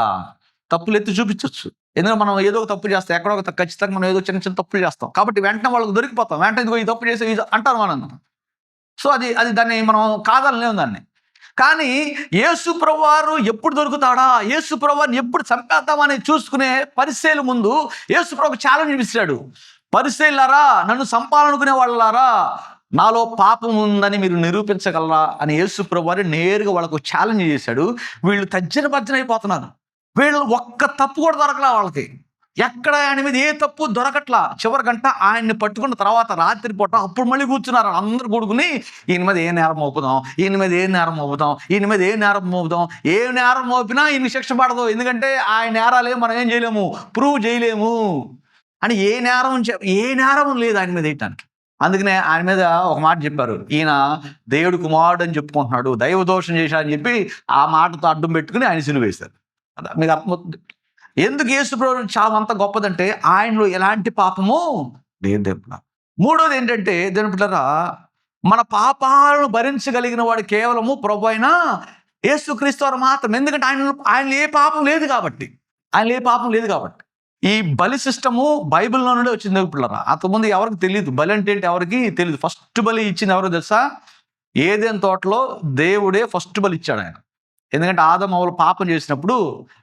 తప్పులు ఎత్తి చూపించవచ్చు. ఎందుకంటే మనం ఏదో ఒక తప్పు చేస్తాం, ఎక్కడో ఒక ఖచ్చితంగా మనం ఏదో చిన్న చిన్న తప్పులు చేస్తాం. కాబట్టి వెంటనే వాళ్ళకి దొరికిపోతాం. వెంటనే ఇదిగో ఈ తప్పు చేసి అంటారు మనం. సో అది దాన్ని మనం కాదనలేము దాన్ని. కానీ యేసు ప్రభువారు ఎప్పుడు దొరుకుతాడా, యేసు ప్రభువారిని ఎప్పుడు చంపేద్దామని చూసుకునే పరిసయ్యుల ముందు యేసు ప్రభు ఛాలెంజ్ విసిరాడు. పరిసయ్యులారా, నన్ను చంపాలనుకునే వాళ్ళారా, నాలో పాపం ఉందని మీరు నిరూపించగలరా అని యేసు ప్రభువారు నేరుగా వాళ్ళకు ఛాలెంజ్ చేశాడు. వీళ్ళు తర్జన భర్జన అయిపోతున్నారు. వీళ్ళు ఒక్క తప్పు కూడా దొరకలా వాళ్ళకి. ఎక్కడ ఆయన మీద ఏ తప్పు దొరకట్లా. చివరి గంట ఆయన్ని పట్టుకున్న తర్వాత రాత్రిపూట అప్పుడు మళ్ళీ కూర్చున్నారు అందరు కూడుకుని, ఈయన మీద ఏ నేరం మోపుదాం, ఈయన మీద ఏ నేరం మోపుదాం, ఈయన మీద ఏ నేరం మోపుదాం. ఏ నేరం మోపినా ఈయన శిక్ష పడదు. ఎందుకంటే ఆయన నేరాలే మనం ఏం చేయలేము, ప్రూవ్ చేయలేము అని. ఏ నేరం లేదు ఆయన మీద వేయటానికి. అందుకనే ఆయన మీద ఒక మాట చెప్పారు, ఈయన దేవుడు కుమారుడు అని చెప్పుకుంటున్నాడు, దైవ దోషం చేశాడని చెప్పి ఆ మాటతో అడ్డం పెట్టుకుని ఆయన సిలువ వేశారు. అదా మీకు అర్థమవుతుంది ఎందుకు యేసు ప్రభువు చావు అంత గొప్పదంటే, ఆయనలో ఎలాంటి పాపము లేదు దేవుడా. మూడోది ఏంటంటే, దేవుని బిడ్డలారా, మన పాపాలను భరించగలిగిన వాడు కేవలము ప్రభు అయిన యేసుక్రీస్తు వారు మాత్రం. ఎందుకంటే ఆయన ఏ పాపం లేదు కాబట్టి. ఈ బలి సిస్టము బైబిల్లో నుండి వచ్చింది దేవుని బిడ్డలారా. అంతకుముందు ఎవరికి తెలియదు బలి అంటే ఏంటి, ఎవరికి తెలియదు. ఫస్ట్ బలి ఇచ్చింది ఎవరో తెలుసా? ఏదెన్ తోటలో దేవుడే ఫస్ట్ బలి ఇచ్చాడు ఆయన. ఎందుకంటే ఆదాము హవ్వలు పాపం చేసినప్పుడు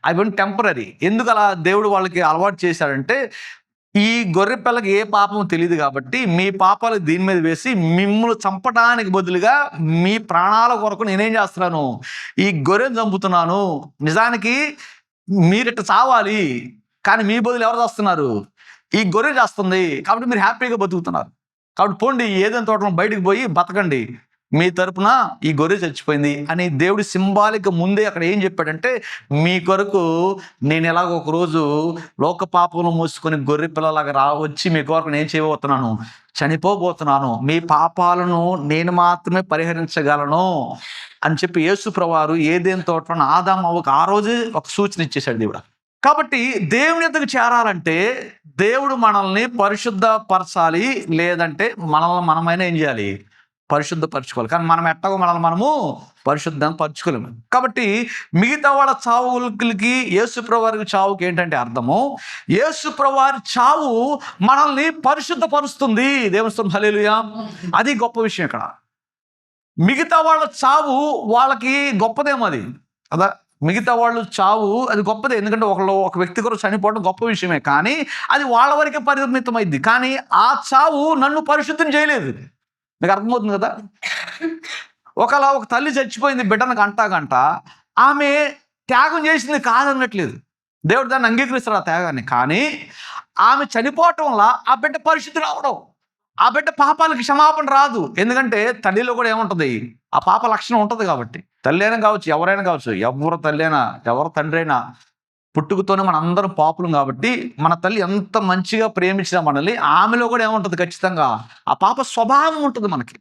అవి టెంపరీ. ఎందుకు అలా దేవుడు వాళ్ళకి అలవాటు చేశాడంటే, ఈ గొర్రె పిల్లకి ఏ పాపం తెలియదు కాబట్టి మీ పాపాలు దీని మీద వేసి మిమ్మల్ని చంపడానికి బదులుగా మీ ప్రాణాల కొరకు నేనేం చేస్తున్నాను, ఈ గొర్రెను చంపుతున్నాను. నిజానికి మీరిట చావాలి, కానీ మీ బదులు ఎవరు చేస్తున్నారు? ఈ గొర్రె చేస్తుంది. కాబట్టి మీరు హ్యాపీగా బతుకుతున్నారు. కాబట్టి పోండి, ఏదైనా తోటలో బయటకు పోయి బతకండి, మీ తరపున ఈ గొర్రె చచ్చిపోయింది అని దేవుడు సింబాలిక్ ముందే అక్కడ ఏం చెప్పాడంటే, మీ కొరకు నేను ఎలాగో ఒకరోజు లోక పాపములు మోసుకొని గొర్రె పిల్లలాగా రావచ్చి మీ కొరకు నేను చేయబోతున్నాను, చనిపోబోతున్నాను, మీ పాపాలను నేను మాత్రమే పరిహరించగలను అని చెప్పి యేసు ప్రభువారు ఏదైనా తోటలో ఆదాము హవ్వకు ఆ రోజే ఒక సూచన ఇచ్చేశాడు దేవుడు. కాబట్టి దేవుని యొద్దకు చేరాలంటే దేవుడు మనల్ని పరిశుద్ధపరచాలి, లేదంటే మనమైనా ఏం చేయాలి, పరిశుద్ధపరచుకోవాలి. కానీ మనం ఎట్టగో మనము పరిశుద్ధం పరచుకోలేము. కాబట్టి మిగతా వాళ్ళ చావులకి యేసు ప్రభువారి చావుకి ఏంటంటే అర్థము, యేసు ప్రభువారి చావు మనల్ని పరిశుద్ధపరుస్తుంది. దేవుని స్తోత్రం, హల్లెలూయా. అది గొప్ప విషయం. ఇక్కడ మిగతా వాళ్ళ చావు వాళ్ళకి గొప్పదేమో అది కదా. మిగతా వాళ్ళు చావు అది గొప్పదే, ఎందుకంటే ఒక వ్యక్తి కొరకు చనిపోవడం గొప్ప విషయమే. కానీ అది వాళ్ళ వరకే పరిమితమైంది. కానీ ఆ చావు నన్ను పరిశుద్ధం చేయలేదు. మీకు అర్థమవుతుంది కదా. ఒక తల్లి చచ్చిపోయింది బిడ్డను గంట, ఆమె త్యాగం చేసింది కాదన్నట్లేదు, దేవుడు దాన్ని అంగీకరిస్తాడు ఆ త్యాగాన్ని. కానీ ఆమె చనిపోవటం వల్ల ఆ బిడ్డ పరిశుద్ధి రావడం, ఆ బిడ్డ పాపాలకి క్షమాపణ రాదు. ఎందుకంటే తల్లిలో కూడా ఏముంటుంది, ఆ పాప లక్షణం ఉంటుంది కాబట్టి. తల్లి అయినా కావచ్చు, ఎవరైనా కావచ్చు, ఎవరు తల్లి అయినా ఎవరు తండ్రి అయినా పుట్టుకతోనే మన అందరం పాపులం కాబట్టి, మన తల్లి ఎంత మంచిగా ప్రేమించినా మనల్ని, ఆమెలో కూడా ఏముంటుంది, ఖచ్చితంగా ఆ పాప స్వభావం ఉంటుంది మనకి.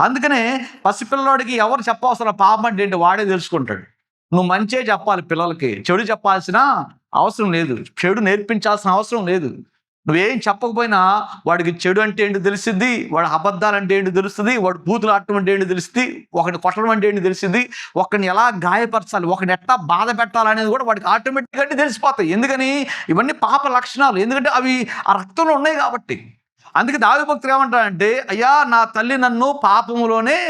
అందుకనే పసిపిల్లవాడికి ఎవరు చెప్పవలసిన పాపం అంటే ఏంటి వాడే తెలుసుకుంటాడు. నువ్వు మంచిగా చెప్పాలి పిల్లలకి, చెడు చెప్పాల్సిన అవసరం లేదు, చెడు నేర్పించాల్సిన అవసరం లేదు. నువ్వేం చెప్పకపోయినా వాడికి చెడు అంటే ఏంటి తెలిసింది, వాడు అబద్ధాలు అంటే ఏంటి తెలుస్తుంది, వాడు బూతులు ఆడటం అంటే ఏంటి తెలుస్తుంది, ఒకరిని కొట్టడం అంటే ఏంటి తెలిసింది, ఒకరిని ఎలా గాయపరచాలి, ఒకరిని ఎట్లా బాధ పెట్టాలనేది కూడా వాడికి ఆటోమేటిక్గా తెలిసిపోతాయి. ఎందుకని, ఇవన్నీ పాప లక్షణాలు, ఎందుకంటే అవి ఆ రక్తంలో ఉన్నాయి కాబట్టి. అందుకే దావీదు భక్తుడు ఏమంటాడంటే, అయ్యా నా తల్లి నన్ను పాపములోనే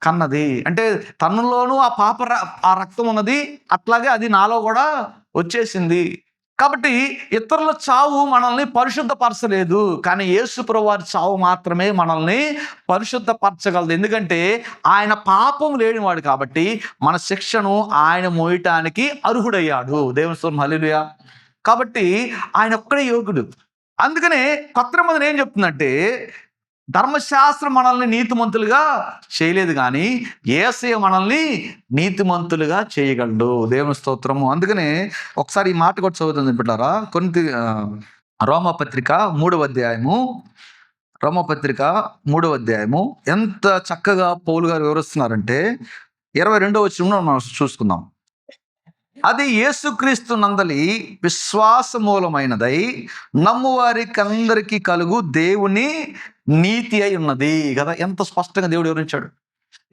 కన్నది, అంటే తనలోనూ ఆ రక్తం ఉన్నది, అట్లాగే అది నాలో కూడా వచ్చేసింది. కాబట్టి ఇతరుల చావు మనల్ని పరిశుద్ధపరచలేదు, కానీ యేసు ప్రభువారి చావు మాత్రమే మనల్ని పరిశుద్ధపరచగలదు. ఎందుకంటే ఆయన పాపం లేనివాడు కాబట్టి మన శిక్షను ఆయన మోయటానికి అర్హుడయ్యాడు. దేవుని స్తోత్రం, హల్లెలూయా. కాబట్టి ఆయన ఒక్కడే యోగ్యుడు. అందుకనే కొత్త నిబంధన ఏం చెప్తుందంటే, ధర్మశాస్త్రం మనల్ని నీతిమంతులుగా చేయలేదు, కానీ యేసయ్య మనల్ని నీతిమంతులుగా చేయగలడు. దేవుని స్తోత్రము. అందుకనే ఒకసారి ఈ మాట కూడా చదువుతుంది బిడ్డారా. రోమపత్రిక 3వ అధ్యాయము, రోమపత్రిక 3వ అధ్యాయము ఎంత చక్కగా పౌలు గారు వివరిస్తున్నారంటే 22వ వచనంలో మనం చూసుకుందాం. అది యేసుక్రీస్తు నందలి విశ్వాస మూలమైనదై నమ్మువారికి అందరికీ కలుగు దేవుని నీతి అయి ఉన్నది కదా. ఎంత స్పష్టంగా దేవుడు వివరించాడు.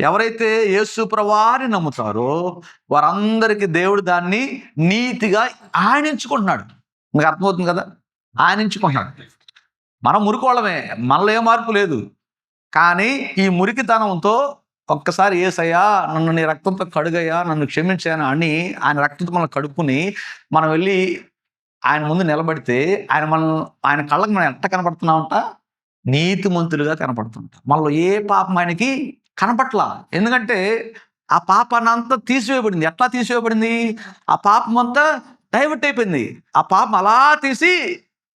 ఎవరైతే యేసు ప్రభువారిని నమ్ముతారో వారందరికీ దేవుడు దాన్ని నీతిగా ఆయనించుకుంటున్నాడు. మీకు అర్థమవుతుంది కదా, ఆయనించుకుంటున్నాడు. మనం మురికోవడమే, మనలో ఏ మార్పు లేదు. కానీ ఈ మురికితనంతో ఒక్కసారి యేసయ్యా నన్ను నీ రక్తంతో కడుగయ్యా, నన్ను క్షమించాను అని ఆయన రక్తంతో మనం కడుక్కుని మనం వెళ్ళి ఆయన ముందు నిలబడితే ఆయన కళ్ళకు మనం ఎట్ట కనపడుతున్నామంట? నీతిమంతులుగా కనపడుతుంటాం. మనలో ఏ పాపం ఆయనకి కనపట్లా. ఎందుకంటే ఆ పాపాన్ని అంతా తీసివేయబడింది. ఎట్లా తీసివేయబడింది? ఆ పాపం అంతా డైవర్ట్ అయిపోయింది. ఆ పాపం అలా తీసి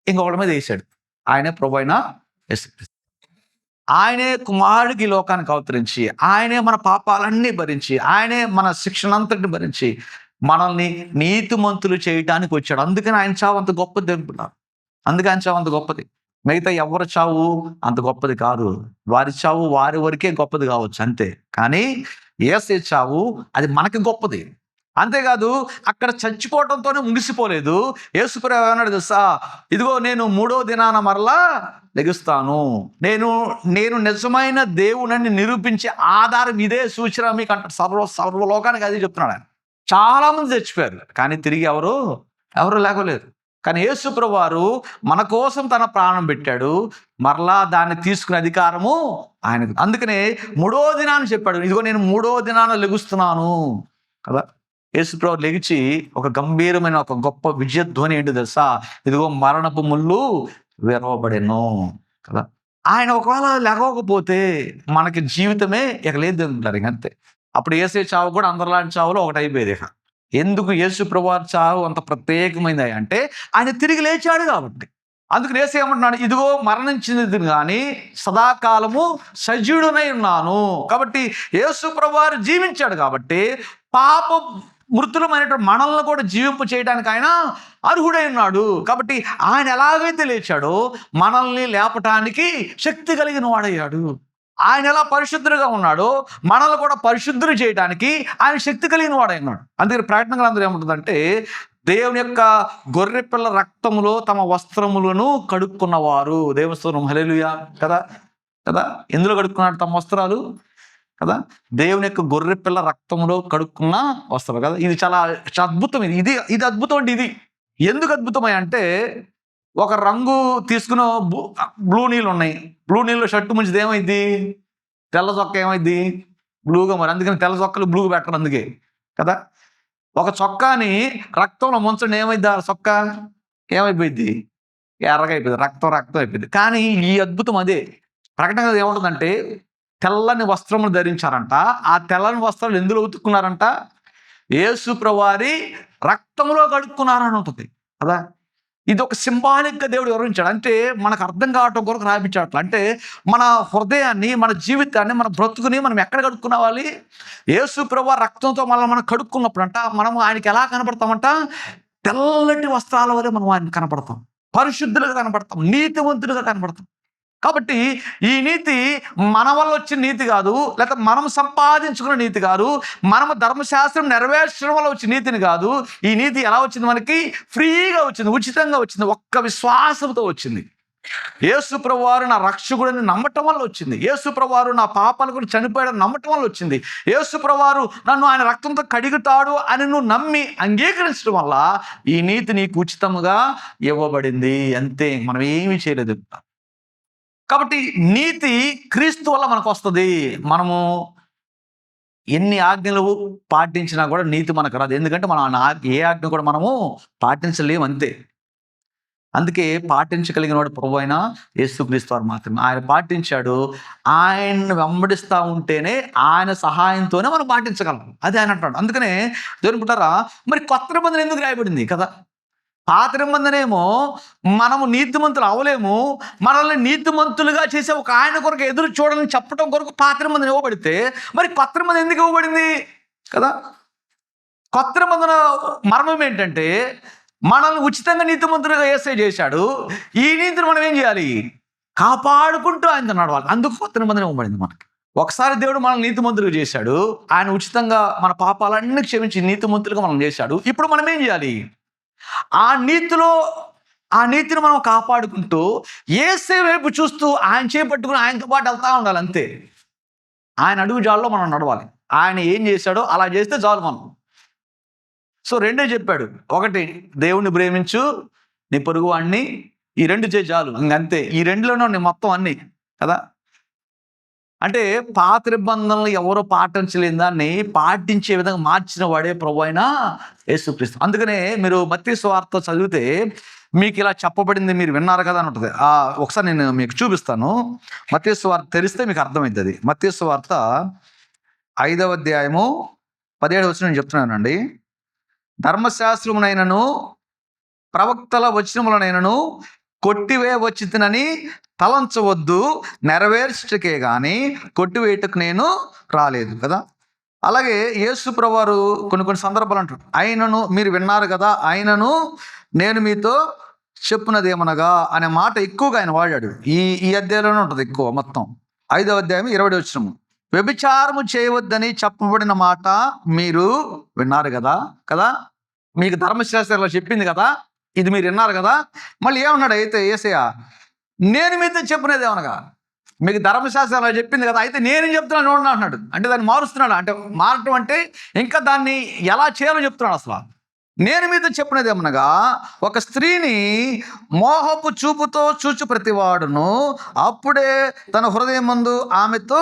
ఇంకొకటి మీద వేసాడు. ఆయనే ప్రభు అయిన యేసుక్రీస్తు. ఆయనే కుమారుడికి లోకానికి అవతరించి, ఆయనే మన పాపాలన్నీ భరించి, ఆయనే మన శిక్షణంతటిని భరించి మనల్ని నీతిమంతులు చేయటానికి వచ్చాడు. అందుకని ఆయన చావు అంత గొప్పది అనుకున్నారు. అందుకే ఆయన చావు అంత గొప్పది. మిగతా ఎవరి చావు అంత గొప్పది కాదు. వారి చావు వారి వరకే గొప్పది కావచ్చు అంతే. కానీ యేసయ్య చావు అది మనకి గొప్పది. అంతేకాదు అక్కడ చచ్చిపోవడంతోనే ముగిసిపోలేదు. యేసుప్రభువు ఏమన్నాడు తెలుసా? ఇదిగో నేను 3వ దినాన మరలా లెగుస్తాను. నేను నిజమైన దేవునని నిరూపించే ఆధారం ఇదే సూచన మీకు అంట. సర్వలోకానికి అది చెప్తున్నాడు ఆయన. చాలా మంది చచ్చిపోయారు, కానీ తిరిగి ఎవరు లేకలేదు. కానీ యేసుప్రభువు వారు మన కోసం తన ప్రాణం పెట్టాడు. మరలా దాన్ని తీసుకునే అధికారము ఆయనకు. అందుకనే 3వ దినాన్ని చెప్పాడు, ఇదిగో నేను 3వ దినాన లెగుస్తున్నాను కదా. యేసుప్రభువు లెగిచి ఒక గంభీరమైన ఒక గొప్ప విజయధ్వని ఏంటి తెలుసా? ఇదిగో మరణపు ముళ్ళు విరవబడెను కదా. ఆయన ఒకవేళ లేకపోతే మనకి జీవితమే ఇక లేదు అంటారు. ఇంక అంతే. అప్పుడు యేసయ్య చావు కూడా అందరిలాంటి చావులో ఒకటి అయిపోయేది. ఇక ఎందుకు యేసుప్రభువు వారి చావు అంత ప్రత్యేకమైంది అంటే ఆయన తిరిగి లేచాడు కాబట్టి. అందుకు యేసయ్య ఏమంటున్నాడు? ఇదిగో మరణించినది కానీ సదాకాలము సజీవుడనై ఉన్నాను. కాబట్టి యేసుప్రభువు వారు జీవించాడు కాబట్టి పాప మృతులమైనటువంటి మనల్ని కూడా జీవింపు చేయడానికి ఆయన అర్హుడై ఉన్నాడు. కాబట్టి ఆయన ఎలాగైతే లేచాడో మనల్ని లేపటానికి శక్తి కలిగిన వాడయ్యాడు. ఆయన ఎలా పరిశుద్ధులుగా ఉన్నాడో మనల్ని కూడా పరిశుద్ధులు చేయడానికి ఆయన శక్తి కలిగిన వాడైనాడు. అందుకని ప్రకటన గ్రంథంలో ఏముంటుందంటే, దేవుని యొక్క గొర్రెపిల్ల రక్తములో తమ వస్త్రములను కడుక్కున్నవారు. దేవస్తోత్రం, హల్లెలూయా కదా. ఎందులో కడుక్కున్నాడు తమ వస్త్రాలు కదా? దేవుని యొక్క గొర్రెపిల్ల రక్తంలో కడుక్కున్న వస్త్రాలు కదా. ఇది చాలా అద్భుతం. ఇది అద్భుతం. అంటే ఇది ఎందుకు అద్భుతమై అంటే, ఒక రంగు తీసుకున్న బ్లూ నీళ్ళు ఉన్నాయి. బ్లూ నీళ్ళు షర్టు ముంచిది ఏమైంది? తెల్ల చొక్క ఏమైంది? బ్లూగా. మరి అందుకని తెల్ల చొక్కలు బ్లూ పెట్టరు అందుకే కదా. ఒక చొక్కాని రక్తంలో ముంచండి, ఏమైంది? ఆ చొక్క ఏమైపోయింది? ఎర్రగా అయిపోయింది, రక్తం అయిపోయింది. కానీ ఈ అద్భుతం అదే. ప్రకటన ఏముంటుందంటే, తెల్లని వస్త్రములు ధరించారంట. ఆ తెల్లని వస్త్రాలు ఎందులో ఉతుక్కున్నారంట? యేసుప్రభువు వారి రక్తంలో కడుక్కున్నారని ఉంటుంది కదా. ఇది ఒక సింబాలిక్గా దేవుడు వివరించాడు. అంటే మనకు అర్థం కావటం కొరకు రాయించాడు. అంటే మన హృదయాన్ని, మన జీవితాన్ని, మన బ్రతుకుని మనం ఎక్కడ కడుక్కునేవాలి? యేసుప్రభువు రక్తంతో మనం కడుక్కున్నప్పుడు అంట మనం ఆయనకి ఎలా కనపడతామంట? తెల్లటి వస్త్రాల వల్ల మనం ఆయన కనపడతాం, పరిశుద్ధులుగా కనపడతాం, నీతివంతులుగా కనపడతాం. కాబట్టి ఈ నీతి మన వల్ల వచ్చిన నీతి కాదు, లేకపోతే మనం సంపాదించుకున్న నీతి కాదు, మనము ధర్మశాస్త్రం నెరవేర్చడం వల్ల వచ్చిన నీతిని కాదు. ఈ నీతి ఎలా వచ్చింది? మనకి ఫ్రీగా వచ్చింది, ఉచితంగా వచ్చింది, ఒక్క విశ్వాసంతో వచ్చింది. యేసుప్రభువు వారు నా రక్షకుడిని నమ్మటం వల్ల వచ్చింది. యేసుప్రభువు వారు నా పాపాల గురించి చనిపోయాడని నమ్మటం వల్ల వచ్చింది. యేసుప్రభువు వారు నన్ను ఆయన రక్తంతో కడుగుతాడు అని నువ్వు నమ్మి అంగీకరించడం వల్ల ఈ నీతి నీకు ఉచితంగా ఇవ్వబడింది. అంతే, మనం ఏమీ చేయలేదు. కాబట్టి నీతి క్రీస్తు వల్ల మనకు వస్తుంది. మనము ఎన్ని ఆజ్ఞలు పాటించినా కూడా నీతి మనకు రాదు. ఎందుకంటే మనం ఏ ఆజ్ఞ కూడా మనము పాటించలేము, అంతే. అందుకే పాటించగలిగిన వాడు ప్రభు అయిన యేసుక్రీస్తు వారు మాత్రమే. ఆయన పాటించాడు. ఆయన్ని వెంబడిస్తూ ఉంటేనే ఆయన సహాయంతోనే మనం పాటించగలం. అది ఆయన అంటాడు. అందుకనే దేవుని పుట్టారా, మరి కొత్త నిబంధన ఎందుకు రాయబడింది కదా? పాత నిబంధనేమో మనము నీతిమంతులు అవలేము, మనల్ని నీతిమంతులుగా చేసే ఒక ఆయన కొరకు ఎదురు చూడని చెప్పడం కొరకు పాత నిబంధన ఇవ్వబడితే, మరి కొత్త నిబంధన ఎందుకు ఇవ్వబడింది కదా? కొత్త నిబంధన మర్మం ఏంటంటే, మనల్ని ఉచితంగా నీతిమంతులుగా యేసయ్య చేశాడు. ఈ నీతిని మనం ఏం చేయాలి? కాపాడుకుంటూ ఆయనతో నడవాలి. అందుకు కొత్త నిబంధన ఇవ్వబడింది మనకి. ఒకసారి దేవుడు మనల్ని నీతిమంతులుగా చేశాడు, ఆయన ఉచితంగా మన పాపాలన్నీ క్షమించి నీతిమంతులుగా మనం చేశాడు. ఇప్పుడు మనం ఏం చేయాలి? ఆ నీతిని మనం కాపాడుకుంటూ యేసయ్య వైపు చూస్తూ ఆయన చేపట్టుకుని ఆయనతో పాటు వెళ్తా ఉండాలి. అంతే. ఆయన అడుగు జాడలో మనం నడవాలి. ఆయన ఏం చేశాడో అలా చేస్తే చాలు మనం. సో రెండే చెప్పాడు. ఒకటి, దేవుణ్ణి ప్రేమించు, నీ పొరుగు వాణ్ణి. ఈ రెండు చేయి చాలు, ఇంకంతే. ఈ రెండులోనే ఉన్నాయి మొత్తం అన్నీ కదా. అంటే పాత నిబంధనలు ఎవరో పాటించలేని దాన్ని పాటించే విధంగా మార్చిన వాడే ప్రభు అయిన యేసుక్రీస్తు. అందుకనే మీరు మత్తయి సువార్త చదివితే మీకు ఇలా చెప్పబడింది, మీరు విన్నారు కదా అని ఉంటుంది. ఒకసారి నేను మీకు చూపిస్తాను. మత్తయి సువార్త తెరిస్తే మీకు అర్థమవుతుంది. మత్తయి సువార్త 5వ అధ్యాయము 17వ వచనం నేను చెప్తున్నానండి. ధర్మశాస్త్రమునైనను ప్రవక్తల వచనములనైనను కొట్టివేయవచ్చునని తలంచవద్దు, నెరవేర్చకే గాని కొట్టివేయటకు నేను రాలేదు కదా. అలాగే యేసు ప్రభువారు కొన్ని సందర్భాలు అంటారు, ఆయనను మీరు విన్నారు కదా, ఆయనను నేను మీతో చెప్పున్నదేమనగా అనే మాట ఎక్కువగా ఆయన వాడాడు. ఈ అధ్యాయంలోనే ఉంటుంది ఎక్కువ. మొత్తం 5వ అధ్యాయం 20వ వచనము. వ్యభిచారము చేయవద్దని చెప్పబడిన మాట మీరు విన్నారు కదా కదా. మీకు ధర్మశాస్త్రంలో చెప్పింది కదా, ఇది మీరు విన్నారు కదా. మళ్ళీ ఏమన్నాడు అయితే యేసయ్య? నేను మీతో చెప్పినది ఏమనగా, మీకు ధర్మశాస్త్రంలో చెప్పింది కదా, అయితే నేనేం చెప్తున్నాను చూడండి అంటున్నాడు. అంటే దాన్ని మారుస్తున్నాడు. అంటే మారటం అంటే ఇంకా దాన్ని ఎలా చేయాలో చెప్తున్నాడు. అసలు నేను మీతో చెప్పినది ఏమనగా, ఒక స్త్రీని మోహపు చూపుతో చూచు ప్రతివాడును అప్పుడే తన హృదయం ముందు ఆమెతో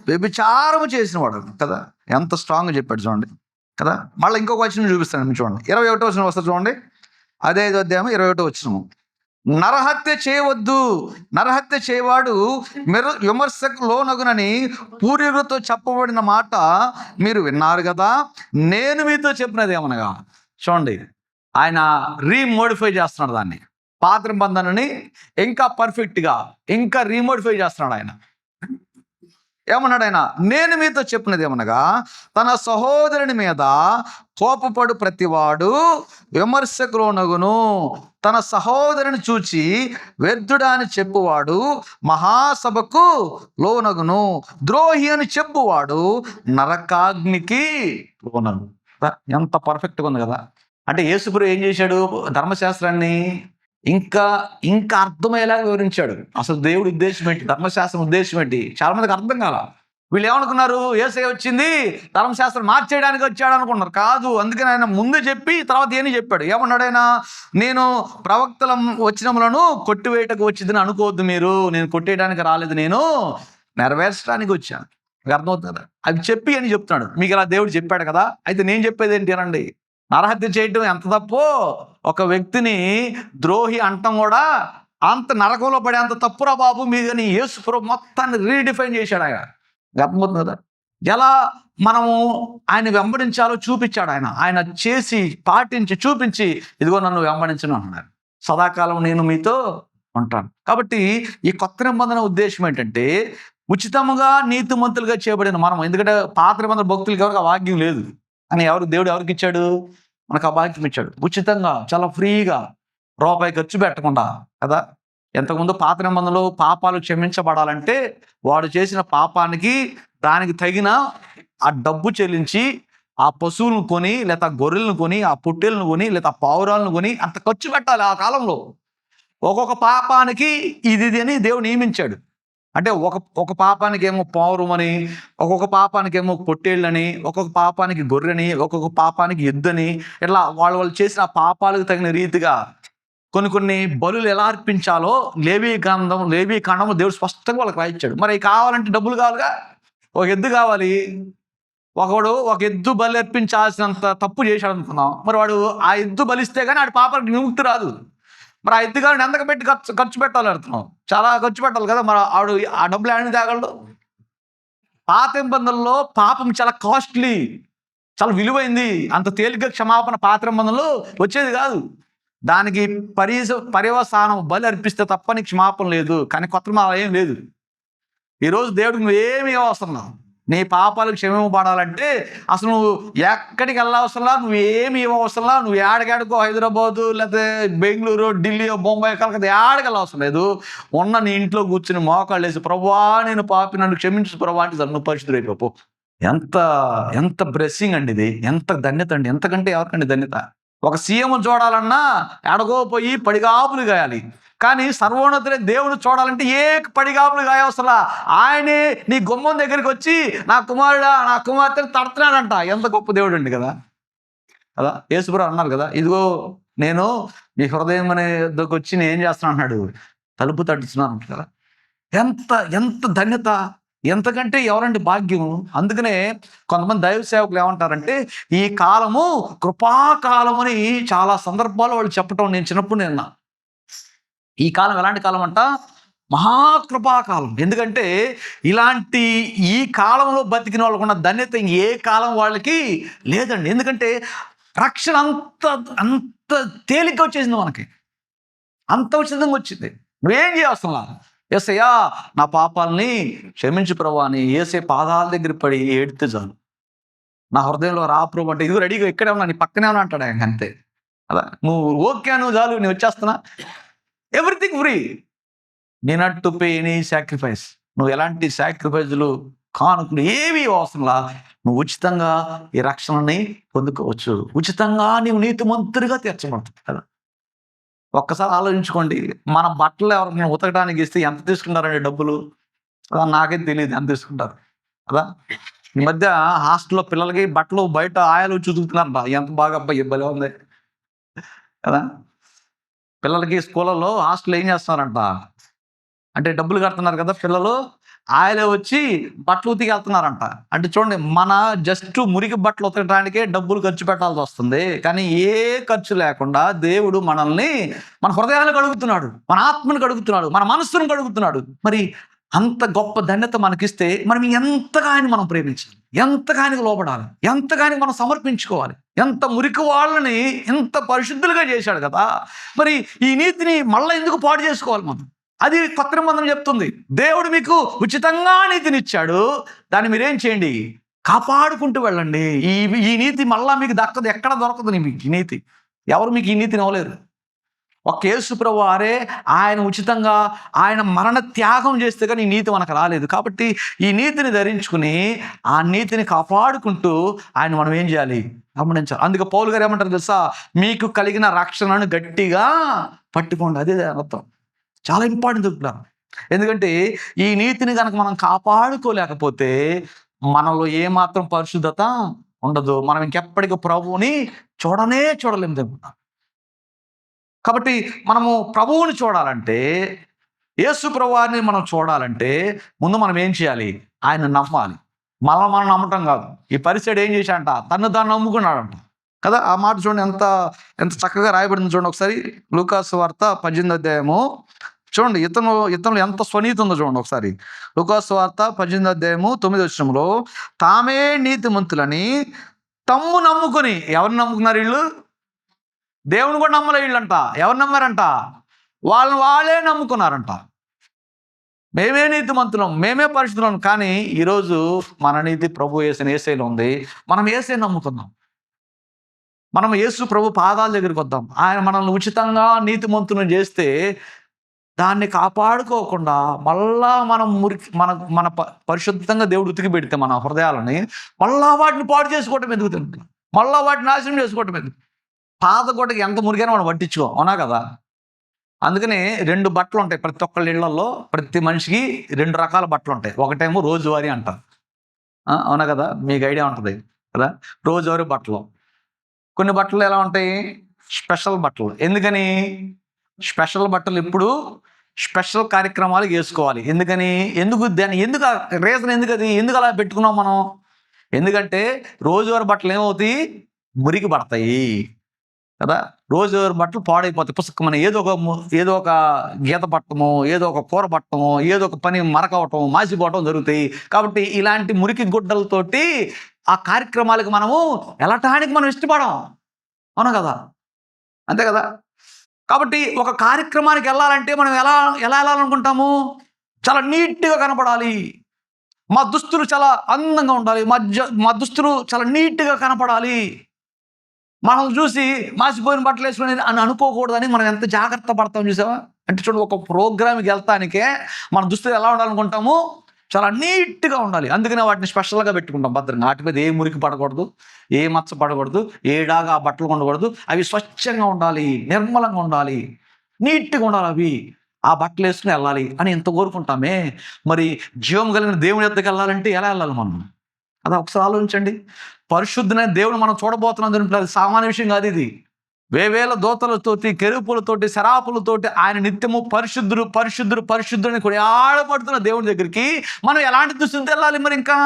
వ్యభిచారము చేసినవాడు కదా. ఎంత స్ట్రాంగ్ చెప్పాడు చూడండి కదా. మళ్ళీ ఇంకొక వచనం చూపిస్తాను చూడండి. 21వ వచనం వస్తుంది చూడండి. అదే 5వ అధ్యాయం 21వ వచనము. నరహత్య చేయవద్దు, నరహత్య చేయవాడు విమర్శకు లోనగునని పూర్వీకులతో చెప్పబడిన మాట మీరు విన్నారు కదా, నేను మీతో చెప్పినది ఏమనగా. చూడండి, ఆయన రీమోడిఫై చేస్తున్నాడు దాన్ని. పాత నిబంధనని ఇంకా పర్ఫెక్ట్గా ఇంకా రీమోడిఫై చేస్తున్నాడు ఆయన. ఏమన్నాడు ఆయన? నేను మీతో చెప్పినది ఏమనగా, తన సహోదరుని మీద కోపపడు ప్రతివాడు విమర్శకు లోనగును, తన సహోదరుని చూచి వ్యర్థుడా అని చెప్పువాడు మహాసభకు లోనగును, ద్రోహి అని చెప్పువాడు నరకాగ్నికి లోనగు. ఎంత పర్ఫెక్ట్గా ఉంది కదా. అంటే యేసుప్రభు ఏం చేశాడు? ధర్మశాస్త్రాన్ని ఇంకా అర్థమయ్యేలాగా వివరించాడు. అసలు దేవుడి ఉద్దేశం ఏంటి, ధర్మశాస్త్రం ఉద్దేశం ఏంటి చాలా మందికి అర్థం కాల. వీళ్ళు ఏమనుకున్నారు? యేసయ్య వచ్చింది ధర్మశాస్త్రం మార్చేయడానికి వచ్చాడు అనుకున్నారు. కాదు. అందుకని ఆయన ముందు చెప్పి తర్వాత ఏని చెప్పాడు. ఏమన్నాడు ఆయన? నేను ప్రవక్తల వచనములను కొట్టివేయటకు వచ్చిందని అనుకోవద్దు మీరు. నేను కొట్టేయడానికి రాలేదు, నేను నెరవేర్చడానికి వచ్చాను. మీకు అర్థమవుతుంది కదా. అది చెప్పి అని చెప్తున్నాడు. మీకు ఇలా దేవుడు చెప్పాడు కదా, అయితే నేను చెప్పేది ఏంటి అనండి. నరహత్య చేయటం ఎంత తప్పో, ఒక వ్యక్తిని ద్రోహి అంటం కూడా అంత నరకంలో పడే అంత తప్పురా బాబు మీదని యేసు ప్రభు మొత్తాన్ని రీడిఫైన్ చేశాడు ఆయన. అర్థమవుతుంది కదా. ఎలా మనము ఆయన వెంబడించాలో చూపించాడు ఆయన చేసి పాటించి చూపించి, ఇదిగో నన్ను వెంబడించను అన్నాడు. సదాకాలం నేను మీతో ఉంటాను. కాబట్టి ఈ కొత్త నిబంధన ఉద్దేశం ఏంటంటే, ఉచితముగా నీతిమంతులుగా చేయబడిన మనం. ఎందుకంటే పాత నిబంధన భక్తులకి ఎవరికి ఆ భాగ్యం లేదు అని దేవుడు ఎవరికి ఇచ్చాడు? మనకు ఆ భాగ్యం ఇచ్చాడు. ఉచితంగా, చాలా ఫ్రీగా, రూపాయి ఖర్చు పెట్టకుండా కదా. ఎంతకుముందు పాత నిబంధనలో పాపాలు క్షమించబడాలంటే వాడు చేసిన పాపానికి దానికి తగిన ఆ డబ్బు చెల్లించి ఆ పశువులను కొని, లేదా గొర్రెలను కొని, ఆ పొట్టేలను కొని, లేదా పావురాలను కొని అంత ఖర్చు పెట్టాలి. ఆ కాలంలో ఒక్కొక్క పాపానికి ఇది అని దేవుడు నియమించాడు. అంటే ఒక పాపానికి ఏమో పావురం అని, ఒక్కొక్క పాపానికి ఏమో పొట్టేళ్ళని, ఒక్కొక్క పాపానికి గొర్రెని, ఒక్కొక్క పాపానికి ఎద్దని, ఇట్లా వాళ్ళు చేసిన పాపాలకు తగిన రీతిగా కొన్ని బలులు ఎలా అర్పించాలో లేవీ కాండము దేవుడు స్పష్టంగా వాళ్ళకి రాయించాడు. మరి కావాలంటే డబ్బులు కావాలిగా. ఒక ఎద్దు కావాలి. ఒక ఎద్దు బలి అర్పించాల్సినంత తప్పు చేశాడు అనుకున్నాం. మరి వాడు ఆ ఎద్దు బలిస్తే కానీ ఆడి పాపానికి విముక్తి రాదు. మరి ఆ ఎద్దు కానీ ఎంతకు పెట్టి ఖర్చు పెట్టాలి అడుగుతున్నాం. చాలా ఖర్చు పెట్టాలి కదా. మరి ఆడు ఆ డబ్బులు ఏమైనా తేగలడు? పాత నిబంధనలో పాపం చాలా కాస్ట్లీ, చాలా విలువైంది. అంత తేలిగ్గా క్షమాపణ పాత నిబంధనలో వచ్చేది కాదు. దానికి పర్యవసానం బలి అర్పిస్తే తప్ప నీకు క్షమాపణ లేదు. కానీ కొత్త ఏం లేదు. ఈరోజు దేవుడికి నువ్వేమి ఇవ్వవసరం. నీ పాపాలు క్షమింపబడాలంటే అసలు నువ్వు ఎక్కడికి వెళ్ళవసరంలా, నువ్వేమి ఇవ్వవసరంలా. నువ్వు ఏడగాడుకో, హైదరాబాదు లేకపోతే బెంగళూరు, ఢిల్లీ, బొంబాయి, కలకత్తా ఏడకి వెళ్ళవసరం లేదు. ఉన్న నీ ఇంట్లో కూర్చుని మోకాళ్ళు వేసి ప్రభువా నేను పాపి, నన్ను క్షమించు ప్రభువా అంటే నువ్వు పరిశుద్ధుడైపోపు. ఎంత ఎంత బ్లెస్సింగ్ అండి ఇది, ఎంత ధన్యత అండి. ఎంతకంటే ఎవరికండి ధన్యత? ఒక సీఎం చూడాలన్నా ఎడగో పోయి పడిగాపులు గాయాలి. కానీ సర్వోన్నతులే దేవుడు చూడాలంటే ఏ పడిగాపులు గాయవసలా. ఆయనే నీ గుమ్మం దగ్గరికి వచ్చి నా కుమారుడా నా కుమార్తెను తడుతున్నాడంట. ఎంత గొప్ప దేవుడు అండి కదా. కదా యేసుప్రభువు అన్నారు కదా, ఇదిగో నేను మీ హృదయం అనే దగ్గరికి వచ్చి నేను ఏం చేస్తున్నాను అన్నాడు, తలుపు తట్టుతున్నాను అంట కదా. ఎంత ఎంత ధన్యత, ఎంతకంటే ఎవరండి భాగ్యం. అందుకనే కొంతమంది దైవ సేవకులు ఏమంటారంటే ఈ కాలము కృపాకాలం అని చాలా సందర్భాలు వాళ్ళు చెప్పటం నేను చిన్నప్పుడు నిన్నా. ఈ కాలం ఎలాంటి కాలం అంట? మహాకృపాకాలం. ఎందుకంటే ఇలాంటి ఈ కాలంలో బతికిన వాళ్ళకు ఉన్న ధన్యత ఏ కాలం వాళ్ళకి లేదండి. ఎందుకంటే రక్షణ అంత అంత తేలిక వచ్చేసింది మనకి, అంత ఉచితంగా వచ్చింది. నువ్వేం చేయవసరంలా. యేసయ్యా నా పాపాలని క్షమించు ప్రభువా అని యేసే పాదాల దగ్గర పడి ఏడితే చాలు. నా హృదయంలో రా ప్రభు అంటే ఇది రెడీగా ఇక్కడే ఉన్నా, నీ పక్కనే ఉన్నా అంటాడు ఆయన. అంతే అలా నువ్వు ఓకే నువ్వు చాలు, నేను వచ్చేస్తున్నా. Everything free, need not to pay any sacrifice. నువ్వు ఎలాంటి సాక్రిఫైజులు కానుకలు ఏవి అవసరంలా. నువ్వు ఉచితంగా ఈ రక్షణని పొందుకోవచ్చు. ఉచితంగా నీవు నీతిమంతుడిగా తీర్చబడుతుంది కదా. ఒక్కసారి ఆలోచించుకోండి, మన బట్టలు ఎవరికైనా ఉతకడానికి ఇస్తే ఎంత తీసుకుంటారండి డబ్బులు? అదా నాకైతే తెలియదు ఎంత తీసుకుంటారు కదా. ఈ మధ్య హాస్టల్లో పిల్లలకి బట్టలు బయట ఆయాలు చూతుకుతున్నారంట. ఎంత బాగా అబ్బాయి భలే ఉంది కదా. పిల్లలకి స్కూళ్ళలో హాస్టల్ ఏం చేస్తున్నారంట అంటే డబ్బులు కడుతున్నారు కదా పిల్లలు, ఆయలే వచ్చి బట్టలు ఉతికి వెళ్తున్నారంట. అంటే చూడండి, మన జస్ట్ మురికి బట్టలు ఉతకడానికే డబ్బులు ఖర్చు పెట్టాల్సి వస్తుంది. కానీ ఏ ఖర్చు లేకుండా దేవుడు మనల్ని మన హృదయాన్ని కడుగుతున్నాడు, మన ఆత్మను కడుగుతున్నాడు, మన మనస్సును కడుగుతున్నాడు. మరి అంత గొప్ప ధన్యత మనకిస్తే మనం ఎంతగా ఆయన మనం ప్రేమించాలి, ఎంతగా ఆయనకు లోపడాలి, ఎంతగా ఆయనకు మనం సమర్పించుకోవాలి. ఎంత మురికి వాళ్ళని ఎంత పరిశుద్ధులుగా చేశాడు కదా. మరి ఈ నీతిని మళ్ళీ ఎందుకు పాడు చేసుకోవాలి మనం? అది కొత్త నిబంధన చెప్తుంది. దేవుడు మీకు ఉచితంగా నీతినిచ్చాడు, దాన్ని మీరేం చేయండి, కాపాడుకుంటూ వెళ్ళండి. ఈ నీతి మళ్ళా మీకు దక్కదు, ఎక్కడ దొరకదు మీకు ఈ నీతి. ఎవరు మీకు ఈ నీతిని ఇవ్వలేరు. ఒక యేసు ప్రభువు వారే ఆయన ఉచితంగా ఆయన మరణ త్యాగం చేస్తే కానీ ఈ నీతి మనకు రాలేదు. కాబట్టి ఈ నీతిని ధరించుకుని ఆ నీతిని కాపాడుకుంటూ ఆయన మనం ఏం చేయాలి, గమనించాలి. అందుకే పౌలు గారు ఏమంటారు తెలుసా, మీకు కలిగిన రక్షణను గట్టిగా పట్టుకోండి. అదే అర్థం. చాలా ఇంపార్టెంట్ చెప్తున్నాను. ఎందుకంటే ఈ నీతిని కనుక మనం కాపాడుకోలేకపోతే మనలో ఏమాత్రం పరిశుద్ధత ఉండదు. మనం ఇంకెప్పటికీ ప్రభువుని చూడలేము తెలుపుతాం. కాబట్టి మనము ప్రభువుని చూడాలంటే, యేసు ప్రభువారిని మనం చూడాలంటే ముందు మనం ఏం చేయాలి, ఆయన నమ్మాలి. మనం నమ్మటం కాదు. ఈ పరిసైడు ఏం చేశాడంట, తను తాను నమ్ముకున్నాడంట కదా. ఆ మాట చూడండి ఎంత ఎంత చక్కగా రాయబడింది చూడండి ఒకసారి. లూకాసు వార్త 18వ అధ్యాయము చూడండి. ఇతను ఎంత స్వనీతి ఉందో చూడండి ఒకసారి. లూకాసు వార్త 18వ అధ్యాయము 9వ వచనంలో, తామే నీతిమంతులని తమ్ము నమ్ముకుని. ఎవరిని నమ్ముకున్నారు వీళ్ళు? దేవుని కూడా నమ్మలే వీళ్ళంట. ఎవరు నమ్మారంట? వాళ్ళే నమ్ముకున్నారంట. మేమే నీతిమంతులం, మేమే పరిశుద్ధులం. కానీ ఈరోజు మన నీతి ప్రభు యేసుని యేసయ్యలో ఉంది. మనం యేసయ్యని నమ్ముకుందాం. మనం యేసు ప్రభు పాదాల దగ్గరికి వద్దాం. ఆయన మనల్ని ఉచితంగా నీతిమంతులను చేస్తే దాన్ని కాపాడుకోకుండా మళ్ళా మనం మన పరిశుద్ధంగా దేవుడు ఉతికి పెడితే మన హృదయాలని మళ్ళా వాటిని పాడు చేసుకోవటం ఎందుకు తింటాం, మళ్ళా వాటిని నాశనం చేసుకోవటం ఎందుకు? పాత గుడ్డకి ఎంత మురిగైనా మనం పట్టించుకో, అవునా కదా. అందుకని 2 బట్టలు ఉంటాయి ప్రతి ఒక్కళ్ళ ఇళ్లలో. ప్రతి మనిషికి 2 రకాల బట్టలు ఉంటాయి. ఒకటేమో రోజువారీ అంటారు, అవునా కదా, మీకు ఐడియా ఉంటుంది కదా. రోజువారీ బట్టలు. కొన్ని బట్టలు ఎలా ఉంటాయి, స్పెషల్ బట్టలు. ఎందుకని స్పెషల్ బట్టలు? ఇప్పుడు స్పెషల్ కార్యక్రమాలు చేసుకోవాలి. ఎందుకు రీజన్ ఎందుకు అది, ఎందుకు అలా పెట్టుకున్నాం మనం? ఎందుకంటే రోజువారీ బట్టలు ఏమవుతాయి, మురికి పడతాయి కదా. రోజువారీ బట్టలు పాడైపోతాయి. పుస్తకమని ఏదో ఒక గీత పట్టము, ఏదో ఒక కూర పట్టము, ఏదో ఒక పని మరకవటం, మాసిపోవటం జరుగుతాయి. కాబట్టి ఇలాంటి మురికి గుడ్డలతోటి ఆ కార్యక్రమాలకు మనము వెళ్ళటానికి మనం ఇష్టపడం, అవును కదా, అంతే కదా. కాబట్టి ఒక కార్యక్రమానికి వెళ్ళాలంటే మనం ఎలా ఎలా వెళ్ళాలనుకుంటాము? చాలా నీట్‌గా కనపడాలి. మా దుస్తులు చాలా అందంగా ఉండాలి. మా దుస్తులు చాలా నీట్‌గా కనపడాలి. మనల్ని చూసి మాసిపోయిన బట్టలేసుకొని అని అనుకోకూడదని మనం ఎంత జాగ్రత్త పడతాం చూసావా? అంటే చూడు, ఒక ప్రోగ్రామ్‌కి ఎళ్తానికే మన దుస్తులు ఎలా ఉండాలనుకుంటాము? చాలా నీట్‌గా ఉండాలి. అందుకనే వాటిని స్పెషల్‌గా పెట్టుకుంటాం భద్రంగా. ఆటి మీద ఏ మురికి పడకూడదు, ఏ మచ్చ పడకూడదు, ఏడాగా ఆ బట్టలు ఉండకూడదు. అవి స్వచ్ఛంగా ఉండాలి, నిర్మలంగా ఉండాలి, నీట్‌గా ఉండాలి అవి. ఆ బట్టలేసుకొని ఎళ్ళాలి అని ఎంత కోరుకుంటామే. మరి జీవం కలిగిన దేవుని యొద్దకెళ్ళాలంటే ఎలా ఎళ్ళాలి మనం? కదా, ఒకసారి ఆలోచించండి. పరిశుద్ధమైన దేవుడు మనం చూడబోతున్నాం దీంట్లో, అది సామాన్య విషయం కాదు ఇది. వేవేల దూతలతోటి, కెరూబులతోటి, శరాపులతోటి ఆయన నిత్యము పరిశుద్ధుడు, పరిశుద్ధుడు, పరిశుద్ధుడు అని కొనియాడబడుతున్న దేవుని దగ్గరికి మనం ఎలాంటి దుస్తులతో వెళ్ళాలి మరి ఇంకా?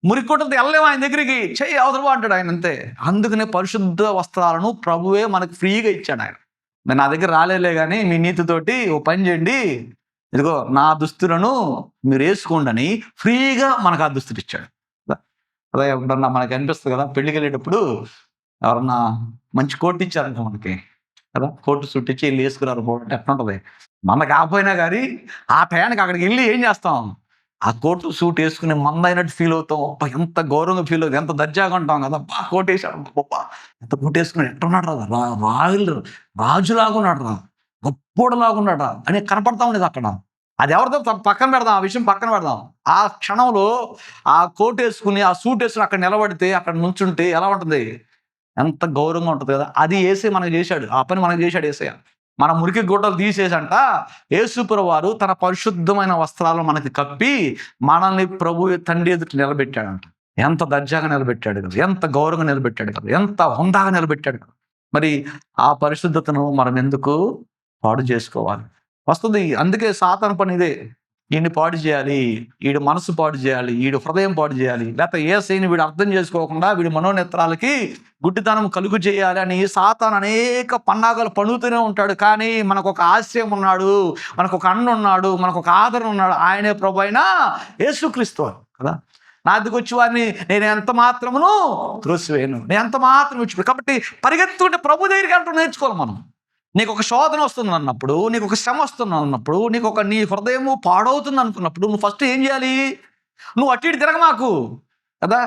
మురికొట్టతో వెళ్ళలేము ఆయన దగ్గరికి. చెయ్యి అవతల అంటాడు ఆయన, అంతే. అందుకనే పరిశుద్ధ వస్త్రాలను ప్రభువే మనకు ఫ్రీగా ఇచ్చాడు ఆయన. మరి నా దగ్గర రాలేలే కానీ మీ నీతితోటి ఓ పని చేయండి, ఇదిగో నా దుస్తులను మీరు వేసుకోండి అని ఫ్రీగా మనకు ఆ దుస్తులు ఇచ్చాడు. అదే ఎప్పుడన్నా మనకి అనిపిస్తుంది కదా, పెళ్ళికి వెళ్ళేటప్పుడు ఎవరన్నా మంచి కోట్ ఇచ్చారంట మనకి కదా, కోటు సూట్ ఇచ్చి వెళ్ళి వేసుకున్నారు అంటే ఎట్లా ఉంటుంది? మన కాకపోయినా కానీ ఆ టయానికి అక్కడికి వెళ్ళి ఏం చేస్తాం? ఆ కోటు సూట్ వేసుకుని మందైనట్టు ఫీల్ అవుతాం. అబ్బా ఎంత గౌరవంగా ఫీల్ అవుతాం, ఎంత దర్జాగా ఉంటాం కదా. అబ్బా కోట్ వేసాడు, గొప్ప ఎంత కోట్ వేసుకుని ఎట్టున్నాడు రా, రాజులు రాజులాగా ఉన్నాడు రా, గొప్పోడులాగా ఉన్నాడు రా అని కనపడతా ఉండేది అక్కడ. అది ఎవరితో పక్కన పెడదాం, ఆ విషయం పక్కన పెడదాం. ఆ క్షణంలో ఆ కోట్ వేసుకుని, ఆ సూట్ వేసుకుని అక్కడ నిలబడితే, అక్కడ నుంచుంటే ఎలా ఉంటుంది? ఎంత గౌరవంగా ఉంటుంది కదా. అది యేసే మనకు చేశాడు, ఆ పని మనకు చేశాడు యేసయ్య. మన మురికి గుడ్డలు తీసేసంట యేసుప్రభువు వారు తన పరిశుద్ధమైన వస్త్రాలు మనకి కప్పి మనల్ని ప్రభు తండ్రి ఎదుట నిలబెట్టాడంట. ఎంత దర్జాగా నిలబెట్టాడు కదా, ఎంత గౌరవంగా నిలబెట్టాడు కదా, ఎంత హుందాగా నిలబెట్టాడు కదా. మరి ఆ పరిశుద్ధతను మనం ఎందుకు పాడు చేసుకోవాలి? వస్తుంది. అందుకే సాతాను పని ఇదే. ఈయన్ని పాడు చేయాలి, వీడి మనసు పాడు చేయాలి, వీడి హృదయం పాడు చేయాలి, లేకపోతే యేసయ్యని వీడు అర్థం చేసుకోకుండా వీడి మనోనేత్రాలకి గుడ్డితనం కలుగు చేయాలి అని సాతాను అనేక పన్నాగాలు పన్నుతూనే ఉంటాడు. కానీ మనకు ఒక ఆశ్రయం ఉన్నాడు, మనకు ఒక అన్న ఉన్నాడు, మనకు ఒక ఆదరణ ఉన్నాడు. ఆయనే ప్రభు అయిన యేసుక్రీస్తు కదా. నా దగ్గరికి వచ్చి వారిని నేను ఎంత మాత్రమును త్రోసివేయను, నేను ఎంత మాత్రం విడిచిపెట్టను. కాబట్టి పరిగెత్తుకుంటే ప్రభు దగ్గరికి అంటూ నేర్చుకోవాలి మనం. నీకు ఒక శోధన వస్తుంది అన్నప్పుడు, నీకు ఒక శ్రమ వస్తుంది అన్నప్పుడు, నీ హృదయము పాడవుతుంది అనుకున్నప్పుడు నువ్వు ఫస్ట్ ఏం చేయాలి? నువ్వు అటు ఇటు తిరగమాకు కదా.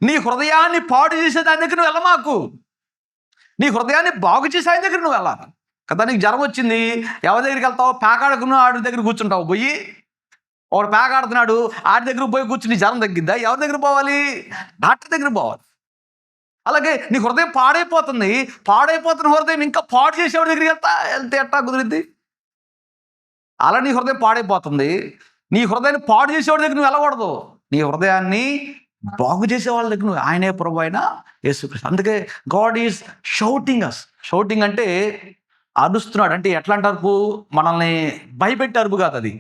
నీ హృదయాన్ని పాడు చేసే దాని దగ్గర నువ్వు వెళ్ళమాకు. నీ హృదయాన్ని బాగు చేసే ఆయన దగ్గర నువ్వు వెళ్ళాలి కదా. నీకు జ్వరం వచ్చింది, ఎవరి దగ్గరికి వెళ్తావు? పేకాడుకున్న ఆడి దగ్గర కూర్చుంటావు పోయి. వాడు పేకాడుతున్నాడు, ఆడి దగ్గర పోయి కూర్చుని జ్వరం తగ్గిద్దా? ఎవరి దగ్గర పోవాలి? డాక్టర్ దగ్గర పోవాలి. అలాగే నీ హృదయం పాడైపోతుంది, పాడైపోతున్న హృదయం ఇంకా పాడు చేసేవాడి దగ్గరికి వెళ్తే ఎట్టా కుదిరిద్ది? అలా నీ హృదయం పాడైపోతుంది, నీ హృదయాన్ని పాడు చేసేవాడి దగ్గర నువ్వు వెళ్ళకూడదు. నీ హృదయాన్ని బాగు చేసే వాళ్ళ దగ్గర నువ్వు, ఆయనే ప్రభు అయిన యేసుక్రీస్తు. అందుకే God is shouting us. Shouting అంటే అరుస్తున్నాడు. అంటే ఎట్లాంటి అరుపు? మనల్ని భయపెట్టే అరుపు కాదు అది.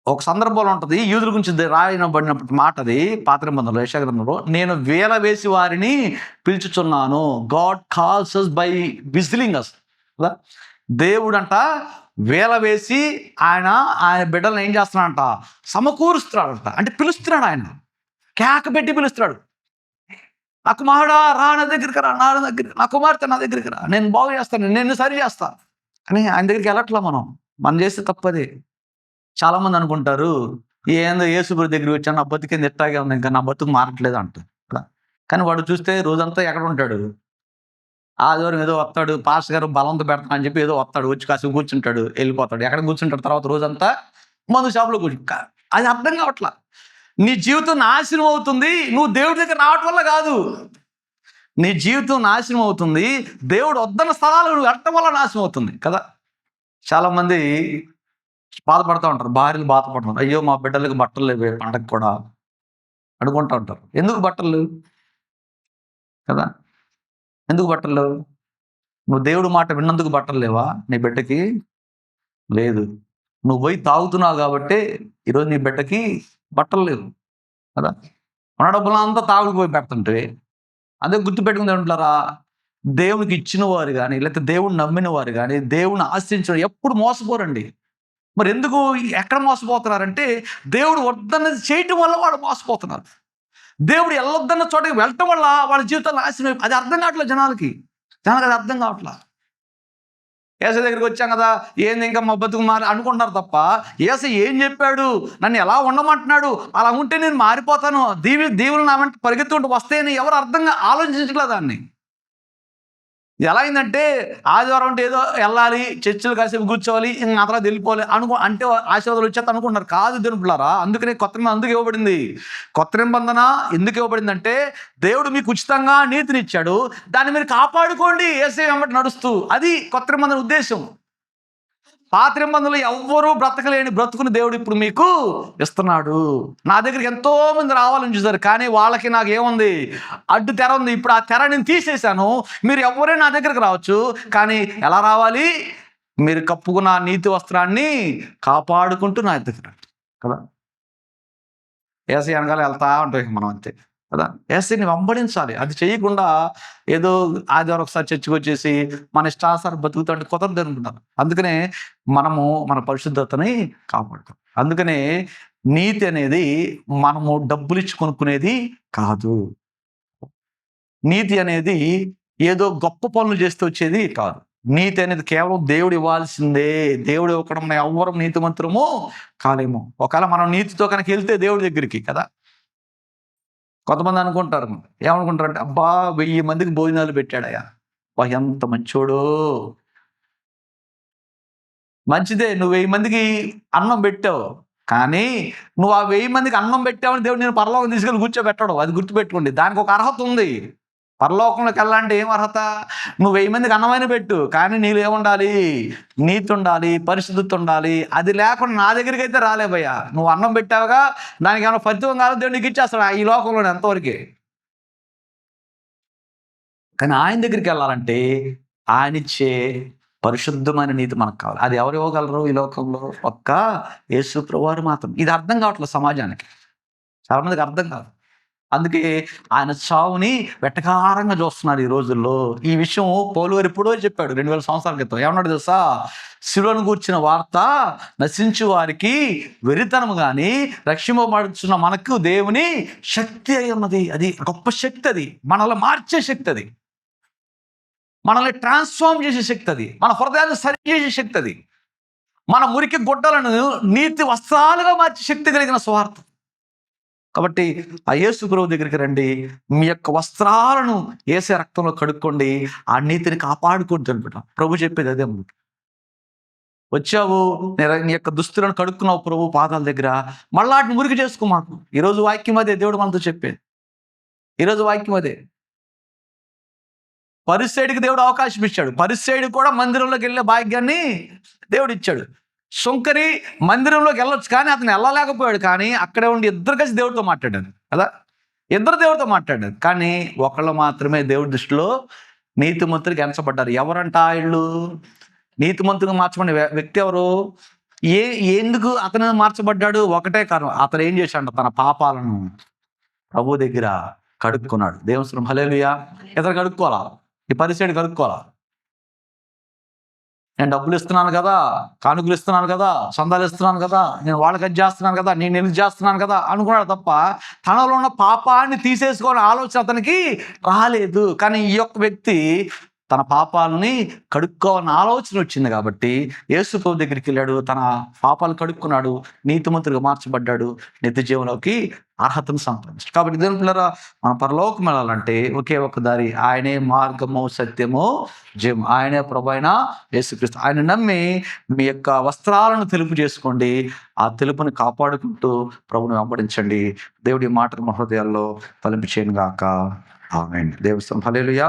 ఒక సందర్భంలో ఉంటుంది, యూదుల గురించి రాయబడినప్పుడు మాట అది పాత నిబంధనలో, యెషయా గ్రంథంలో, నేను వేల వేసి వారిని పిలుచుచున్నాను. God calls us by whistling us. దేవుడంట వేల వేసి ఆయన బిడ్డలను ఏం చేస్తున్నాడంట? సమకూరుస్తున్నాడంట. అంటే పిలుస్తున్నాడు, ఆయన కేక పెట్టి పిలుస్తున్నాడు. నా కుమారుడా రా, నా దగ్గరికి రా, నా దగ్గరికి, నా కుమార్తె నా దగ్గరికి రా, నేను బాగు చేస్తాను, నేను సరి చేస్తా అని ఆయన దగ్గరికి వెళ్ళట్లా. మనం చేస్తే తప్పదే. చాలా మంది అనుకుంటారు, ఏందో యేసుప్రభు దగ్గరికి వచ్చాను, నా బతుకేంది ఎట్టాగే ఉంది, ఇంకా నా బతుకు మారట్లేదు అంటారు. కానీ వాడు చూస్తే రోజంతా ఎక్కడ ఉంటాడు? ఆదివారం ఏదో వస్తాడు, పాస్టర్ గారు బలంతో పెడతాను అని చెప్పి ఏదో వస్తాడు, వచ్చి కాసేపు కూర్చుంటాడు, వెళ్ళిపోతాడు. ఎక్కడ కూర్చుంటాడు? తర్వాత రోజంతా మందు షాపులో కూర్చుంటా. అది అర్థం కావట్లా. నీ జీవితం నాశనం అవుతుంది నువ్వు దేవుడి దగ్గర రావటం వల్ల కాదు. నీ జీవితం నాశనం అవుతుంది దేవుడు వద్దన్న స్థలాలు నువ్వు వెళ్ళటం వల్ల నాశనం అవుతుంది కదా. చాలా మంది బాధపడుతూ ఉంటారు, భార్యలు బాధపడుతున్నారు, అయ్యో మా బిడ్డలకు బట్టలు లేవే పండగ కూడా అనుకుంటూ ఉంటారు. ఎందుకు బట్టలు లేవు కదా? ఎందుకు బట్టలు లేవు? నువ్వు దేవుడి మాట విన్నందుకు బట్టలు లేవా నీ బిడ్డకి? లేదు. నువ్వు పోయి తాగుతున్నావు కాబట్టి ఈరోజు నీ బిడ్డకి బట్టలు లేవు కదా. మన డబ్బులంతా తాగుడు పోయి పెడుతుంటే, అదే గుర్తుపెట్టుకుంది ఉంటారా? దేవునికి ఇచ్చిన వారు కానీ, లేకపోతే దేవుడిని నమ్మిన వారు కానీ, దేవుడిని ఆశ్రయించిన ఎప్పుడు మోసపోరండి. మరి ఎందుకు ఎక్కడ మోసపోతున్నారంటే, దేవుడు వద్దన్నది చేయటం వల్ల వాడు మోసపోతున్నారు. దేవుడు వెళ్ళొద్దన్న చోటకి వెళ్ళటం వల్ల వాళ్ళ జీవితాలు నాశనం. అది అర్థం కావట్లేదు జనాలకి. అది అర్థం కావట్లా. ఏసై దగ్గరికి వచ్చాం కదా, ఏంది ఇంకా మా బతుకు మారి అనుకుంటారు తప్ప, ఏసై ఏం చెప్పాడు, నన్ను ఎలా ఉండమంటున్నాడు, అలా ఉంటే నేను మారిపోతాను, దీవులు నా వెంట పరిగెత్తుకుంటూ వస్తాయని ఎవరు అర్థంగా ఆలోచించట్లేదు దాన్ని. ఎలా అయిందంటే ఆదివారం అంటే ఏదో వెళ్ళాలి, చర్చిలు కాసేపు కూర్చోవాలి, ఇంకా ఆ తర్వాత వెళ్ళిపోవాలి అంటే ఆశీర్వాదాలు వచ్చేది అనుకుంటున్నారు. కాదు దేవులారా, అందుకనే కొత్త నిబంధన అందుకు ఇవ్వబడింది. కొత్త నిబంధన ఎందుకు ఇవ్వబడిందంటే దేవుడు మీకు ఉచితంగా నీతినిచ్చాడు, దాన్ని మీరు కాపాడుకోండి యేసయ్య వెంబడి నడుస్తూ. అది కొత్త నిబంధన ఉద్దేశం. పాత నిబంధనలో ఎవ్వరూ బ్రతకలేని బ్రతుకుని దేవుడు ఇప్పుడు మీకు ఇస్తున్నాడు. నా దగ్గరికి ఎంతో మంది రావాలని చూసారు, కానీ వాళ్ళకి నాకు ఏముంది, అడ్డు తెర ఉంది. ఇప్పుడు ఆ తెర నేను తీసేశాను, మీరు ఎవరైనా నా దగ్గరికి రావచ్చు. కానీ ఎలా రావాలి, మీరు కప్పుకున్న నీతి వస్త్రాన్ని కాపాడుకుంటూ నా దగ్గర కదా. ఏసై వెనకాల వెళ్తా ఉంటాం మనం, అంతే కదా. ఏసైని వెంబడించాలి. అది చేయకుండా ఏదో ఆదివారం ఒకసారి చర్చకు వచ్చేసి మన ఇష్టాసారం బతుకుతుంటే కుదరదు అనుకుంటారు. అందుకనే మనము మన పరిశుద్ధతని కాపాడుతాం. అందుకనే నీతి అనేది మనము డబ్బులు ఇచ్చి కొనుక్కునేది కాదు. నీతి అనేది ఏదో గొప్ప పనులు చేస్తే వచ్చేది కాదు. నీతి అనేది కేవలం దేవుడు ఇవ్వాల్సిందే. దేవుడు ఇవ్వడం మనం ఎవ్వరం నీతిమంతులము కాలేము. ఒకవేళ మనం నీతితో కనుక వెళ్తే దేవుడి దగ్గరికి కదా. కొంతమంది అనుకుంటారు, ఏమనుకుంటారంటే, అబ్బా 1000 మందికి భోజనాలు పెట్టాడయ్యా, అబ్బా ఎంత మంచోడో. మంచిదే, నువ్వు 1000 మందికి అన్నం పెట్టావు, కానీ నువ్వు ఆ 1000 మందికి అన్నం పెట్టావని దేవుడు నేను పరలోకం తీసుకెళ్ళి కూర్చోబెట్టాడు. అది గుర్తుపెట్టుకోండి. దానికి ఒక అర్హత ఉంది. పరలోకంలోకి వెళ్ళాలంటే ఏం అర్హత? నువ్వు 1000 మందికి అన్నమైన పెట్టు, కానీ నీళ్ళు ఏముండాలి, నీతి ఉండాలి, పరిశుద్ధత ఉండాలి. అది లేకుండా నా దగ్గరికి అయితే రాలేబయ్యా. నువ్వు అన్నం పెట్టావుగా, దానికి ఏమైనా ఫలితం కాదు, దేవుడు నీకు ఇచ్చేస్తాడు ఈ లోకంలో ఎంతవరకే. కానీ ఆయన దగ్గరికి వెళ్ళాలంటే ఆయన ఇచ్చే పరిశుద్ధమైన నీతి మనకు కావాలి. అది ఎవరు ఇవ్వగలరు ఈ లోకంలో? ఒక్క యేసు ప్రభువారు మాత్రం. ఇది అర్థం కావట్లేదు సమాజానికి, చాలా మందికి అర్థం కాదు. అందుకే ఆయన చావుని వెటకారంగా చూస్తున్నారు ఈ రోజుల్లో. ఈ విషయం పౌలు గారు ఎప్పుడో చెప్పాడు 2000 సంవత్సరాల క్రితం. ఏమన్నాడు తెలుసా? శిలువను గూర్చిన వార్త నశించు వారికి వెరితనము గాని, రక్షింపబడుచున్న మనకు దేవుని శక్తి అయి ఉన్నది. అది గొప్ప శక్తి. అది మనల్ని మార్చే శక్తి, అది మనల్ని ట్రాన్స్ఫార్మ్ చేసే శక్తి, అది మన హృదయాన్ని సరి చేసే శక్తి, అది మన మురికి గుడ్డలను నీతి వస్త్రాలుగా మార్చే శక్తి కలిగిన స్వార్థ. కాబట్టి ఆ యేసు ప్రభు దగ్గరికి రండి, మీ యొక్క వస్త్రాలను యేసే రక్తంలో కడుక్కోండి, ఆ నీతిని కాపాడుకోండి అనుకుంటా. ప్రభు చెప్పేది అదే. వచ్చావు, నీ యొక్క దుస్తులను కడుక్కున్నావు ప్రభు పాదాల దగ్గర, మళ్ళా వాటిని మురికి చేసుకో. మాకు ఈరోజు వాక్యం అదే, దేవుడు మనతో చెప్పేది ఈరోజు వాక్యం అదే. పరిసయ్యుడికి దేవుడు అవకాశం ఇచ్చాడు. పరిసయ్యుడికి కూడా మందిరంలోకి వెళ్ళే భాగ్యాన్ని దేవుడు ఇచ్చాడు. సుంకరి మందిరంలోకి వెళ్ళొచ్చు, కానీ అతను వెళ్ళలేకపోయాడు. కానీ అక్కడే ఉండి ఇద్దరు కలిసి దేవుడితో మాట్లాడాడు కదా. ఇద్దరు దేవుడితో మాట్లాడారు, కానీ ఒకళ్ళు మాత్రమే దేవుడి దృష్టిలో నీతిమంతుడికి ఎంచబడ్డారు. ఎవరంట వీళ్ళు? నీతిమంతుడిగా మార్చబడిన వ్యక్తి ఎవరు? ఎందుకు అతను మార్చబడ్డాడు? ఒకటే కారణం, అతను ఏం చేశాడు? తన పాపాలను ప్రభు దగ్గర కడుక్కున్నాడు. దేవుని హల్లెలూయా. ఇతను కడుక్కోవాలా, ఈ పరిసయ్యుడు కడుక్కోవాలా. నేను డబ్బులు ఇస్తున్నాను కదా, కానుకలు ఇస్తున్నాను కదా, సందాలు ఇస్తున్నాను కదా, నేను వాళ్ళకి అది చేస్తున్నాను కదా, నేను ఎందుకు చేస్తున్నాను కదా అనుకున్నాడు తప్ప తనలో ఉన్న పాపాన్ని తీసేసుకోవాలని ఆలోచన అతనికి రాలేదు. కానీ ఈ యొక్క వ్యక్తి తన పాపాలని కడుక్కోవాలని ఆలోచన వచ్చింది కాబట్టి యేసు ప్రభు దగ్గరికి వెళ్ళాడు, తన పాపాలు కడుక్కున్నాడు, నీతిమంతుడిగా మార్చబడ్డాడు, నిత్య జీవంలోకి అర్హతను సంపాదించాడు. కాబట్టి దేవుని పిల్లరా, మనం పరలోకం వెళ్ళాలంటే ఒకే ఒక దారి, ఆయనే మార్గము, సత్యము, జీవం. ఆయనే ప్రభు అయిన యేసుక్రీస్తు. ఆయన నమ్మి మీ యొక్క వస్త్రాలను తెలుపు చేసుకోండి, ఆ తెలుపుని కాపాడుకుంటూ ప్రభుని వెంబడించండి. దేవుడి మాటలు మా హృదయాల్లో ఫలింపచేయును గాక. ఆమేన్. దేవుని హల్లెలూయా.